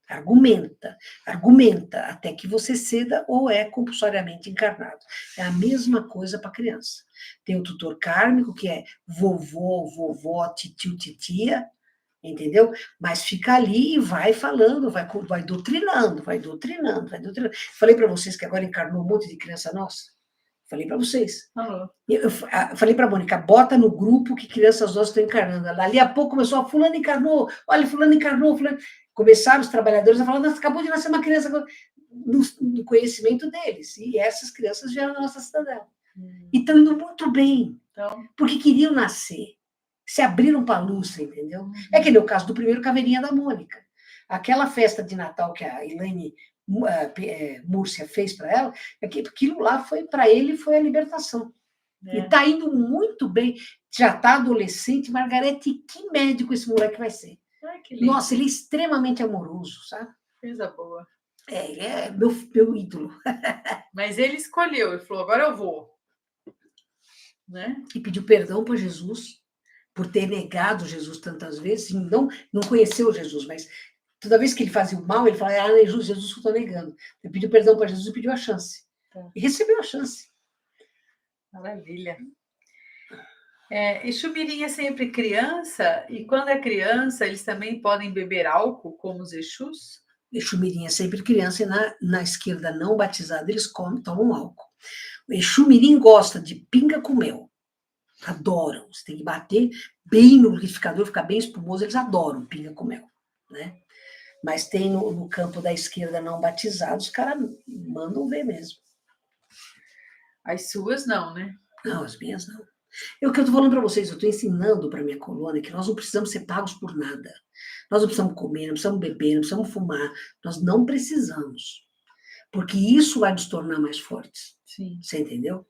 argumenta, até que você ceda ou é compulsoriamente encarnado. É a mesma coisa para criança. Tem o tutor kármico, que é vovô, vovó, titio, titia, entendeu? Mas fica ali e vai falando, vai doutrinando. Falei para vocês que agora encarnou um monte de criança nossa? Falei para vocês. Eu falei para a Mônica, bota no grupo que crianças nossas estão encarnando. Ali a pouco começou, fulano encarnou, olha, fulano encarnou, fulano... Começaram os trabalhadores a falar, nossa, acabou de nascer uma criança no conhecimento deles. E essas crianças vieram na nossa cidadela. E estão indo muito bem, porque queriam nascer. Se abriram para a luz, entendeu? É que nem o caso do primeiro Caveirinha da Mônica. Aquela festa de Natal que a Elaine Múrcia fez para ela, aquilo lá foi para ele, foi a libertação. E está indo muito bem. Já está adolescente, Margarete, que médico esse moleque vai ser? Nossa, ele é extremamente amoroso, sabe? Coisa boa. Ele é meu ídolo. Mas ele escolheu, ele falou, agora eu vou. Né? E pediu perdão para Jesus por ter negado Jesus tantas vezes, e não conheceu Jesus, mas toda vez que ele fazia o mal, ele falava, Jesus, eu estou negando. Ele pediu perdão para Jesus e pediu a chance. E recebeu a chance. Maravilha. Exu Mirim é sempre criança, e quando é criança, eles também podem beber álcool, como os Exus? Exu Mirim é sempre criança, e na esquerda não batizada, eles tomam álcool. O Exu Mirim gosta de pinga com mel. Adoram. Você tem que bater bem no liquidificador, ficar bem espumoso, eles adoram pinga com mel, né? Mas tem no campo da esquerda não batizado, os caras mandam ver mesmo. As suas não, né? Não, as minhas não. É o que eu estou falando para vocês, eu estou ensinando para minha colônia que nós não precisamos ser pagos por nada. Nós não precisamos comer, não precisamos beber, não precisamos fumar. Nós não precisamos. Porque isso vai nos tornar mais fortes. Sim. Você entendeu?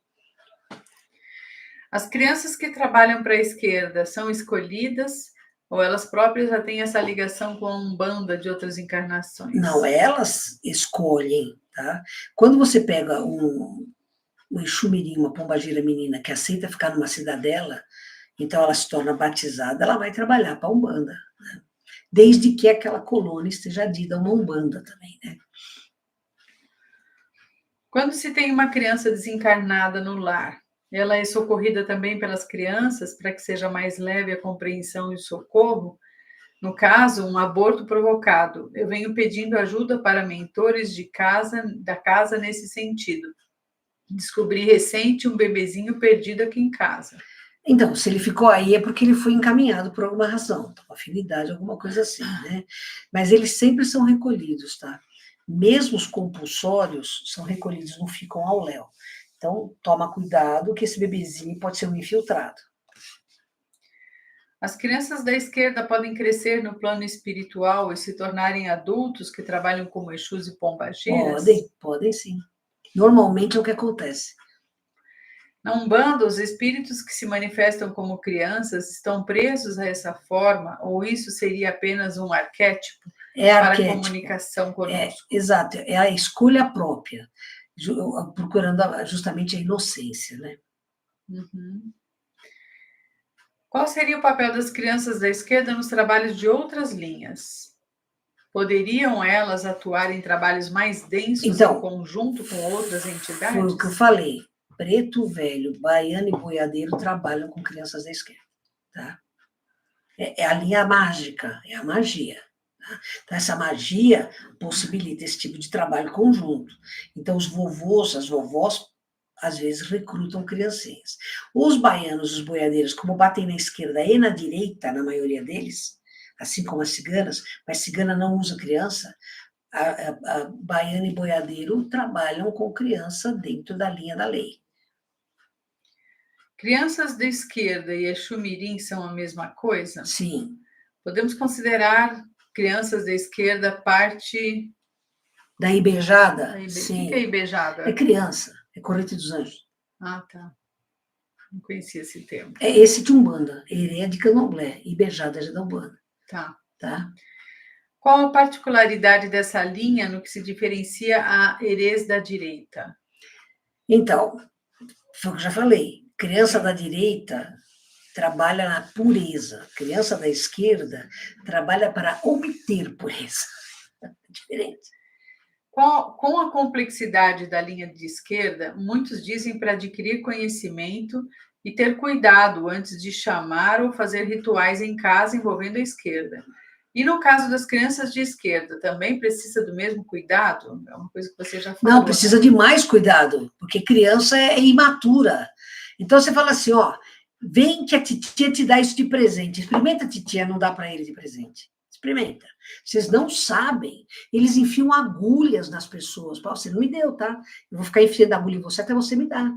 As crianças que trabalham para a esquerda são escolhidas ou elas próprias já têm essa ligação com a Umbanda de outras encarnações? Não, elas escolhem, tá? Quando você pega o Exu-mirim, uma pombagira menina que aceita ficar numa cidadela, então ela se torna batizada, ela vai trabalhar para a Umbanda, né? Desde que aquela colônia esteja adida a uma Umbanda também, né? Quando se tem uma criança desencarnada no lar, ela é socorrida também pelas crianças para que seja mais leve a compreensão e o socorro? No caso, um aborto provocado. Eu venho pedindo ajuda para mentores da casa nesse sentido. Descobri recente um bebezinho perdido aqui em casa. Então, se ele ficou aí é porque ele foi encaminhado por alguma razão, uma afinidade, alguma coisa assim, né? Mas eles sempre são recolhidos, tá? Mesmo os compulsórios são recolhidos, não ficam ao léu. Então, toma cuidado que esse bebezinho pode ser um infiltrado. As crianças da esquerda podem crescer no plano espiritual e se tornarem adultos que trabalham como Exus e pombagiras? Podem sim. Normalmente é o que acontece. Na Umbanda, os espíritos que se manifestam como crianças estão presos a essa forma, ou isso seria apenas um arquétipo para a comunicação conosco? Exato, é a escolha própria, procurando justamente a inocência, né? Uhum. Qual seria o papel das crianças da esquerda nos trabalhos de outras linhas? Poderiam elas atuar em trabalhos mais densos em conjunto com outras entidades? Foi o que eu falei. Preto Velho, Baiano e Boiadeiro trabalham com crianças da esquerda, tá? É a linha mágica, é a magia. Tá? Então, essa magia possibilita esse tipo de trabalho conjunto. Então, os vovôs, as vovós, às vezes recrutam criancinhas. Os baianos, os boiadeiros, como batem na esquerda e na direita, na maioria deles, assim como as ciganas, mas cigana não usa criança, a baiana e boiadeiro trabalham com criança dentro da linha da lei. Crianças da esquerda e Exu-mirim são a mesma coisa? Sim. Podemos considerar crianças da esquerda parte... Da Ibejada? Sim. O que é Ibejada? É criança, é Corrente dos Anjos. Ah, tá. Não conhecia esse termo. É esse de Umbanda, ele é de Candomblé, Ibejada é da Umbanda. Tá. Tá? Qual a particularidade dessa linha no que se diferencia a Herês da direita? Então, foi o que eu já falei, criança da direita trabalha na pureza, criança da esquerda trabalha para obter pureza. Diferente. Com a complexidade da linha de esquerda, muitos dizem para adquirir conhecimento e ter cuidado antes de chamar ou fazer rituais em casa envolvendo a esquerda. E no caso das crianças de esquerda, também precisa do mesmo cuidado? É uma coisa que você já falou. Não, precisa de mais cuidado, porque criança é imatura. Então você fala assim, ó, vem que a titia te dá isso de presente. Experimenta a titia não dá para ele de presente. Experimenta. Vocês não sabem. Eles enfiam agulhas nas pessoas. Você não me deu, tá? Eu vou ficar enfiando agulha em você até você me dar.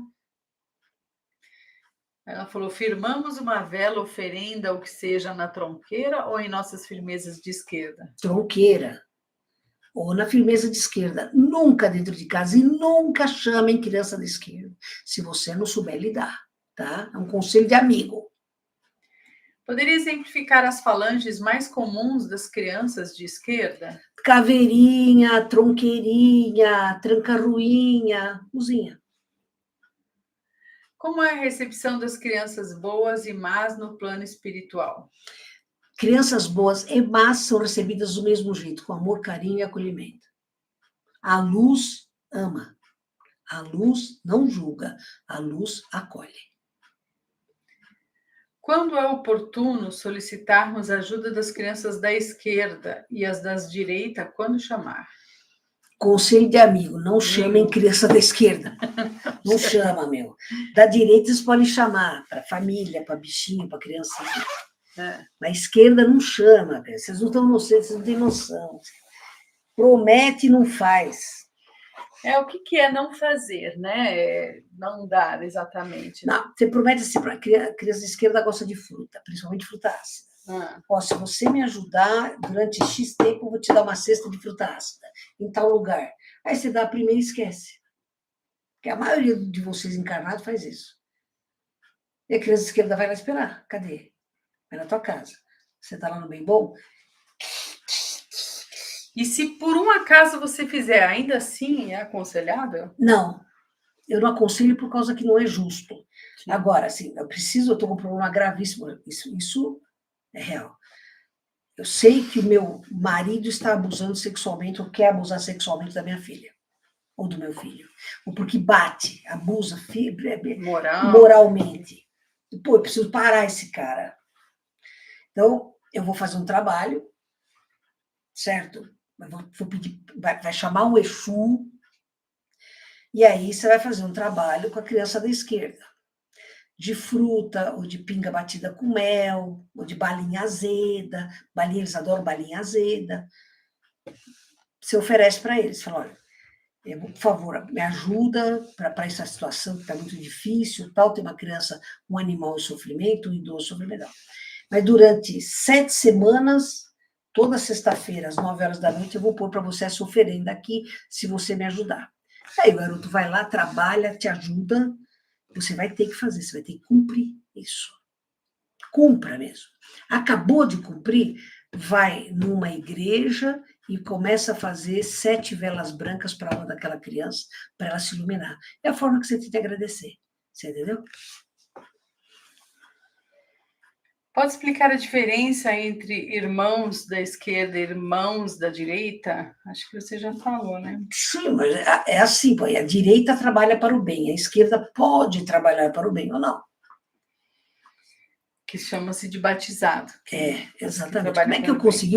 Ela falou, firmamos uma vela oferenda, o que seja na tronqueira ou em nossas firmezas de esquerda? Tronqueira. Ou na firmeza de esquerda. Nunca dentro de casa e nunca chamem criança da esquerda, se você não souber lidar, tá? É um conselho de amigo. Poderia exemplificar as falanges mais comuns das crianças de esquerda? Caveirinha, tronqueirinha, tranca-ruinha, cozinha. Como é a recepção das crianças boas e más no plano espiritual? Crianças boas e más são recebidas do mesmo jeito, com amor, carinho e acolhimento. A luz ama. A luz não julga. A luz acolhe. Quando é oportuno solicitarmos a ajuda das crianças da esquerda e as das direita, quando chamar? Conselho de amigo, não chamem criança da esquerda. Não chama, meu. Da direita vocês podem chamar, para família, para bichinho, para criança. Na esquerda não chama, vocês não estão inocentes, vocês não têm noção. Promete e não faz. O que é não fazer, né? Não dar exatamente. Né? Não, você promete assim, para criança da esquerda gosta de fruta, principalmente fruta ácida. Ó, se você me ajudar, durante X tempo, eu vou te dar uma cesta de fruta ácida, em tal lugar. Aí você dá a primeira e esquece. Porque a maioria de vocês encarnados faz isso. E a criança da esquerda vai lá esperar. Cadê? Vai na tua casa. Você tá lá no bem bom? E se por um acaso você fizer, ainda assim é aconselhável? Não. eu não aconselho por causa que não é justo. Sim. Agora, assim, eu estou com um problema gravíssimo, isso é real. Eu sei que o meu marido está abusando sexualmente ou quer abusar sexualmente da minha filha, ou do meu filho. Ou porque bate, abusa moralmente. Pô, eu preciso parar esse cara. Então, eu vou fazer um trabalho, certo? Eu vou pedir, vai chamar um Exu, e aí você vai fazer um trabalho com a criança da esquerda. De fruta, ou de pinga batida com mel, ou de balinha azeda. Balinha, eles adoram balinha azeda. Você oferece para eles, fala, olha, por favor, me ajuda para essa situação que está muito difícil, tal, tem uma criança, um animal em sofrimento, um idoso em sofrimento. Mas durante 7 semanas, toda sexta-feira, às 9 horas da noite, eu vou pôr para você essa oferenda aqui, se você me ajudar. Aí o garoto vai lá, trabalha, te ajuda, você vai ter que fazer, você vai ter que cumprir isso. Cumpra mesmo. Acabou de cumprir, vai numa igreja e começa a fazer 7 velas brancas para a alma daquela criança, para ela se iluminar. É a forma que você tem de agradecer. Você entendeu? Pode explicar a diferença entre irmãos da esquerda e irmãos da direita? Acho que você já falou, né? Sim, mas é assim, a direita trabalha para o bem, a esquerda pode trabalhar para o bem ou não. Que chama-se de batizado. Exatamente. Como é que eu consegui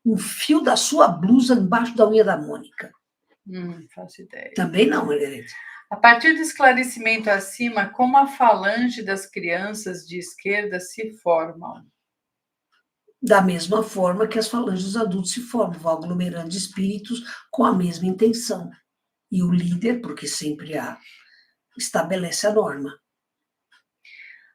um fio da sua blusa embaixo da unha da Mônica? Não faço ideia. Também não, Margarete. A partir do esclarecimento acima, como a falange das crianças de esquerda se formam? Da mesma forma que as falanges dos adultos se formam, vão aglomerando espíritos com a mesma intenção. E o líder, porque sempre há, estabelece a norma.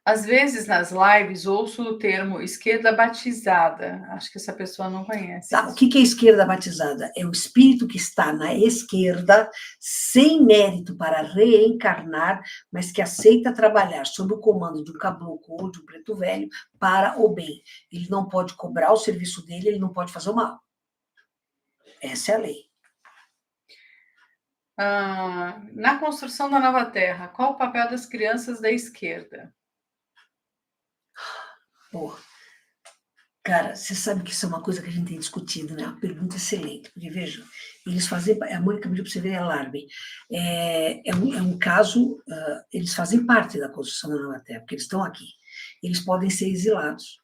Às vezes, nas lives, ouço o termo esquerda batizada. Acho que essa pessoa não conhece. Tá, o que é esquerda batizada? É o espírito que está na esquerda, sem mérito para reencarnar, mas que aceita trabalhar sob o comando de um caboclo ou de um preto velho para o bem. Ele não pode cobrar o serviço dele, ele não pode fazer o mal. Essa é a lei. Na construção da nova terra, qual o papel das crianças da esquerda? Pô, cara, você sabe que isso é uma coisa que a gente tem discutido, né? Uma pergunta excelente, porque veja, eles fazem, a Mônica pediu para você ver alarme, é um caso, eles fazem parte da construção da nova terra, porque eles estão aqui, eles podem ser exilados,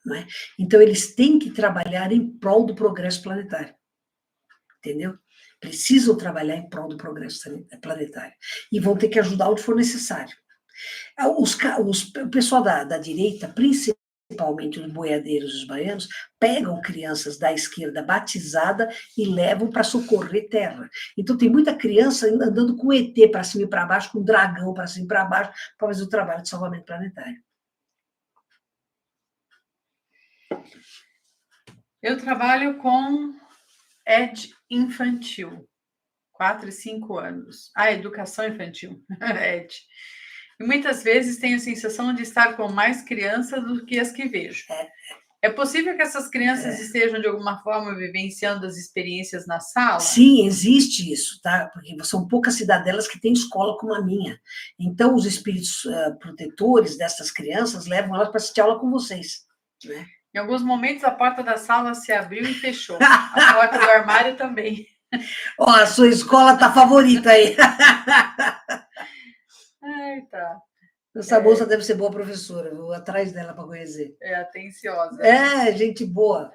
não é? Então eles têm que trabalhar em prol do progresso planetário, entendeu? Precisam trabalhar em prol do progresso planetário, e vão ter que ajudar onde for necessário. O pessoal da direita, principalmente os boiadeiros e os baianos, pegam crianças da esquerda batizada e levam para socorrer terra. Então tem muita criança andando com ET para cima e para baixo, com dragão para cima e para baixo, para fazer o trabalho de salvamento planetário. Eu trabalho com ED infantil, 4 e 5 anos. Educação infantil, ED. E muitas vezes tenho a sensação de estar com mais crianças do que as que vejo. É possível que essas crianças estejam, de alguma forma, vivenciando as experiências na sala? Sim, existe isso, tá? Porque são poucas cidadelas que têm escola como a minha. Então, os espíritos protetores dessas crianças levam elas para assistir aula com vocês, né? Em alguns momentos, a porta da sala se abriu e fechou. A porta do armário também. Ó, a sua escola tá favorita aí. Ai, tá. Essa moça deve ser boa professora, eu vou atrás dela para conhecer. É atenciosa. Gente boa.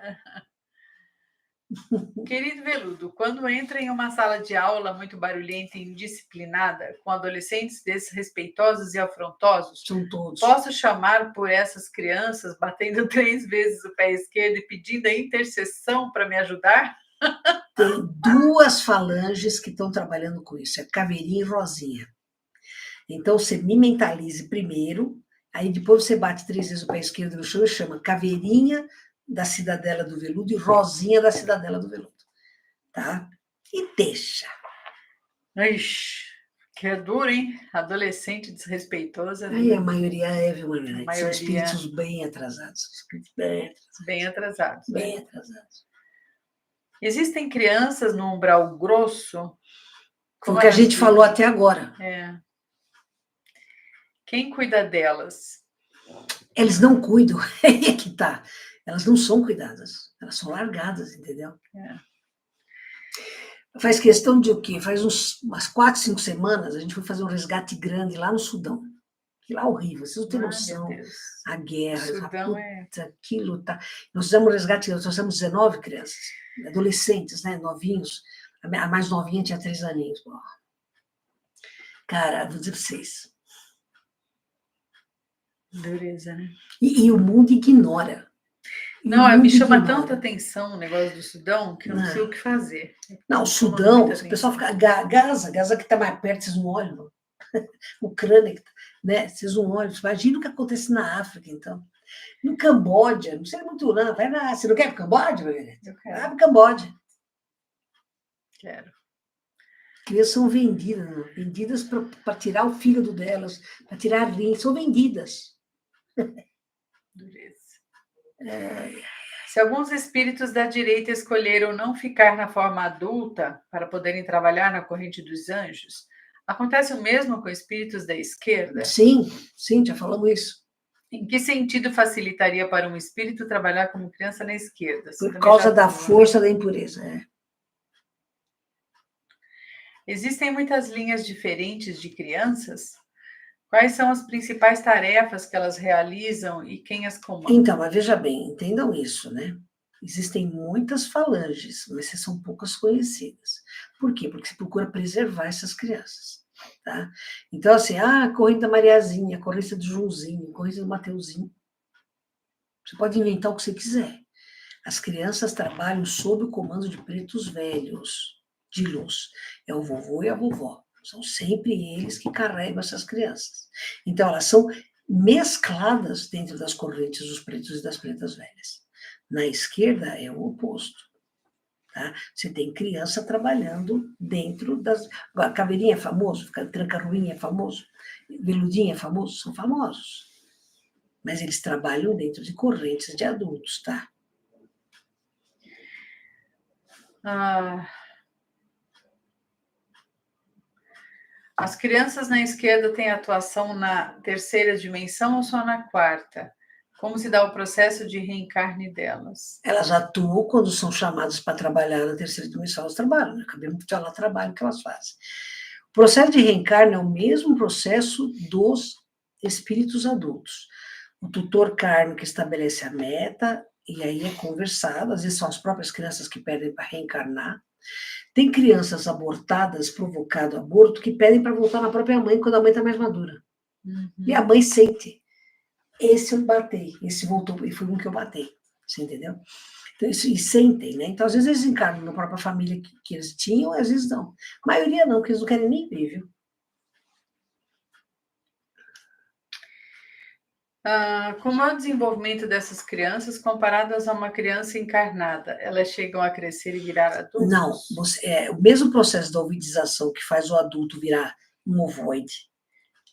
Querido Veludo, quando entra em uma sala de aula muito barulhenta e indisciplinada, com adolescentes desrespeitosos e afrontosos, são todos. Posso chamar por essas crianças, batendo 3 vezes o pé esquerdo e pedindo a intercessão para me ajudar? Tem 2 falanges que estão trabalhando com isso, é Caveirinha e Rosinha. Então, você me mentalize primeiro, aí depois você bate 3 vezes o pé esquerdo no chão e chama Caveirinha da Cidadela do Veludo e Rosinha da Cidadela do Veludo. Tá? E deixa. Ixi, que é duro, hein? Adolescente desrespeitosa. Aí a maioria viu, Margarete? Maioria... São espíritos bem atrasados. Bem atrasados. Bem atrasados. Existem crianças no umbral grosso? Foi o que a gente falou até agora. Quem cuida delas? Eles não cuidam, aí é que tá. Elas não são cuidadas, elas são largadas, entendeu? Faz questão de o quê? Faz umas 4, 5 semanas, a gente foi fazer um resgate grande lá no Sudão. Que lá é horrível, vocês não têm noção. A guerra, Sudão aquilo tá. Nós fizemos um resgate, nós trouxemos 19 crianças, adolescentes, né? Novinhos. A mais novinha tinha 3 aninhos. Cara, vou dizer para vocês. Dureza, né? E o mundo ignora. Não, me chama tanta atenção o negócio do Sudão que eu não sei o que fazer. Não, o Sudão, o pessoal fica. Gaza que está mais perto, vocês não olham. Ucrânia, né? Vocês não olham. Imagina o que acontece na África, então. No Camboja, não sei muito, não. Vai lá. Você não quer ir para o Camboja, Margarida? Eu quero. Vai para o Camboja. Quero. Crianças são vendidas para tirar o fígado delas, para tirar a rim, são vendidas. Dureza. Se alguns espíritos da direita escolheram não ficar na forma adulta para poderem trabalhar na corrente dos anjos, acontece o mesmo com espíritos da esquerda? Sim, já falamos isso. Em que sentido facilitaria para um espírito trabalhar como criança na esquerda? Por causa da força da impureza, Existem muitas linhas diferentes de crianças? Quais são as principais tarefas que elas realizam e quem as comanda? Então, mas veja bem, entendam isso, né? Existem muitas falanges, mas são poucas conhecidas. Por quê? Porque se procura preservar essas crianças, tá? Então, assim, a corrente da Mariazinha, a corrente do Joãozinho, a corrente do Mateuzinho. Você pode inventar o que você quiser. As crianças trabalham sob o comando de pretos velhos, de luz. É o vovô e a vovó. São sempre eles que carregam essas crianças. Então, elas são mescladas dentro das correntes dos pretos e das pretas velhas. Na esquerda é o oposto. Tá? Você tem criança trabalhando dentro das... A Caveirinha é famoso, Tranca-Ruinha é famoso, Veludinho é famoso, são famosos. Mas eles trabalham dentro de correntes de adultos, tá? As crianças na esquerda têm atuação na terceira dimensão ou só na quarta? Como se dá o processo de reencarne delas? Elas atuam quando são chamadas para trabalhar na terceira dimensão, elas trabalham, né? Acabamos de falar trabalho que elas fazem. O processo de reencarne é o mesmo processo dos espíritos adultos. O tutor kármico estabelece a meta, e aí é conversado, às vezes são as próprias crianças que pedem para reencarnar. Tem crianças abortadas, provocado aborto, que pedem para voltar na própria mãe quando a mãe está mais madura. E a mãe sente. Esse eu batei, esse voltou, e foi um que eu batei. Você entendeu? Então, isso, e sentem, né? Então, às vezes eles encarnam na própria família que eles tinham, às vezes não. A maioria não, porque eles não querem nem ver, viu? Como é o desenvolvimento dessas crianças comparadas a uma criança encarnada? Elas chegam a crescer e virar adultos? Não, o mesmo processo da ovidização que faz o adulto virar um ovoide,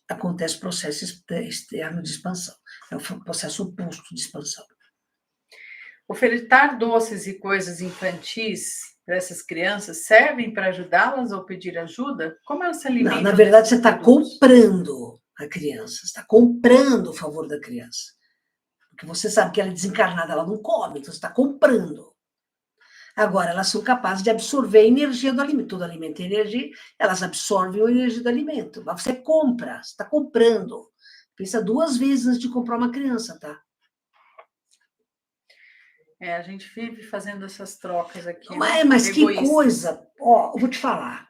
acontece o processo externo de expansão. É o processo oposto de expansão. Ofertar doces e coisas infantis para essas crianças servem para ajudá-las ou pedir ajuda? Como elas se alimentam? Não, na verdade, você está comprando a criança, está comprando o favor da criança. Porque você sabe que ela é desencarnada, ela não come, então você está comprando. Agora, elas são capazes de absorver a energia do alimento. Todo alimento é energia, elas absorvem a energia do alimento. Mas você compra, você está comprando. Pensa 2 vezes antes de comprar uma criança, tá? A gente vive fazendo essas trocas aqui. Mas que coisa! Ó, eu vou te falar.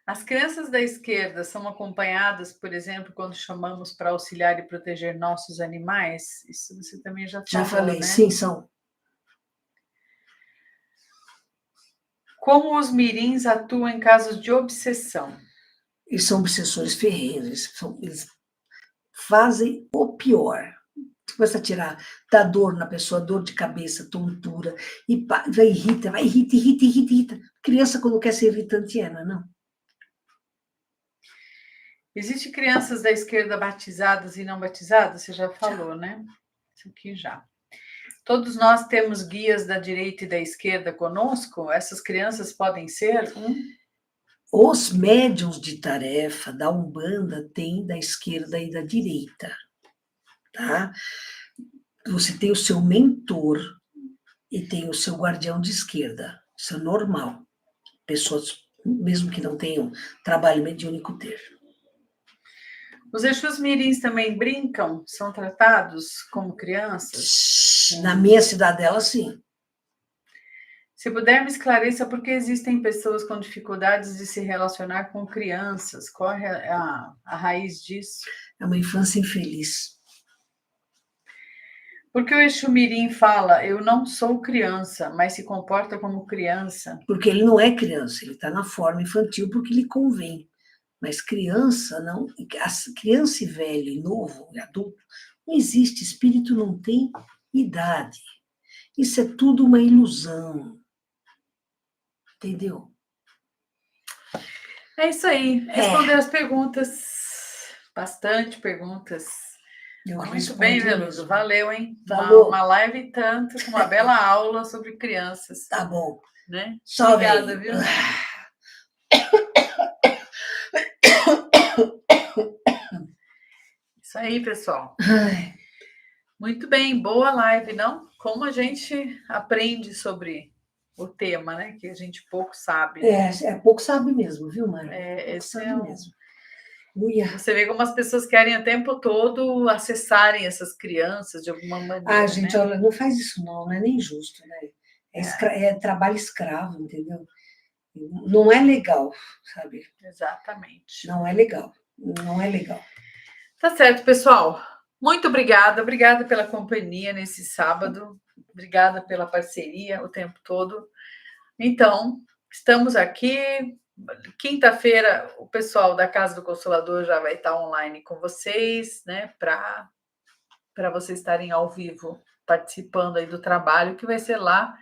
As crianças da esquerda são acompanhadas, por exemplo, quando chamamos para auxiliar e proteger nossos animais? Isso você também já falou, já falei, né? Sim, são. Como os mirins atuam em casos de obsessão? Eles são obsessores ferrenhos, eles fazem o pior. Começa a tirar, dá dor na pessoa, dor de cabeça, tontura, e vai irrita. Criança, quando quer ser irritante, não. Existem crianças da esquerda batizadas e não batizadas? Você já falou, né? Isso aqui já. Todos nós temos guias da direita e da esquerda conosco? Essas crianças podem ser? Os médiuns de tarefa da Umbanda têm da esquerda e da direita, tá? Você tem o seu mentor e tem o seu guardião de esquerda. Isso é normal. Pessoas, mesmo que não tenham trabalho mediúnico, ter. Os Exus Mirins também brincam? São tratados como crianças? Na minha cidadela, sim. Se puder me esclareça por que existem pessoas com dificuldades de se relacionar com crianças. Qual é a raiz disso? É uma infância infeliz. Porque o Exu Mirim fala, eu não sou criança, mas se comporta como criança? Porque ele não é criança, ele está na forma infantil porque lhe convém. Mas criança não, criança e velho, e novo, e adulto, não existe, espírito não tem idade. Isso é tudo uma ilusão. Entendeu? É isso aí, responder as perguntas, bastante perguntas. Muito bem, Veludo, valeu, hein? Falou. Uma live e tanto, com uma bela aula sobre crianças. Tá bom. Né? Salve. Obrigada, viu? Isso aí, pessoal. Ai. Muito bem, boa live, não? Como a gente aprende sobre o tema, né? Que a gente pouco sabe. Pouco sabe mesmo, viu, Mara? Esse sabe é mesmo. Uia. Você vê como as pessoas querem o tempo todo acessarem essas crianças de alguma maneira. Gente, né? olha, não faz isso não é nem justo, né? É trabalho escravo, entendeu? Não é legal, sabe? Exatamente. Não é legal, não é legal. Tá certo, pessoal. Muito obrigada pela companhia nesse sábado. Obrigada pela parceria o tempo todo. Então, estamos aqui. Quinta-feira, o pessoal da Casa do Consolador já vai estar online com vocês, né? Para vocês estarem ao vivo participando aí do trabalho que vai ser lá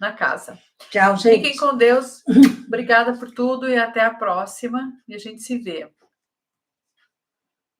na casa. Tchau, gente. Fiquem com Deus. Obrigada por tudo e até a próxima. E a gente se vê.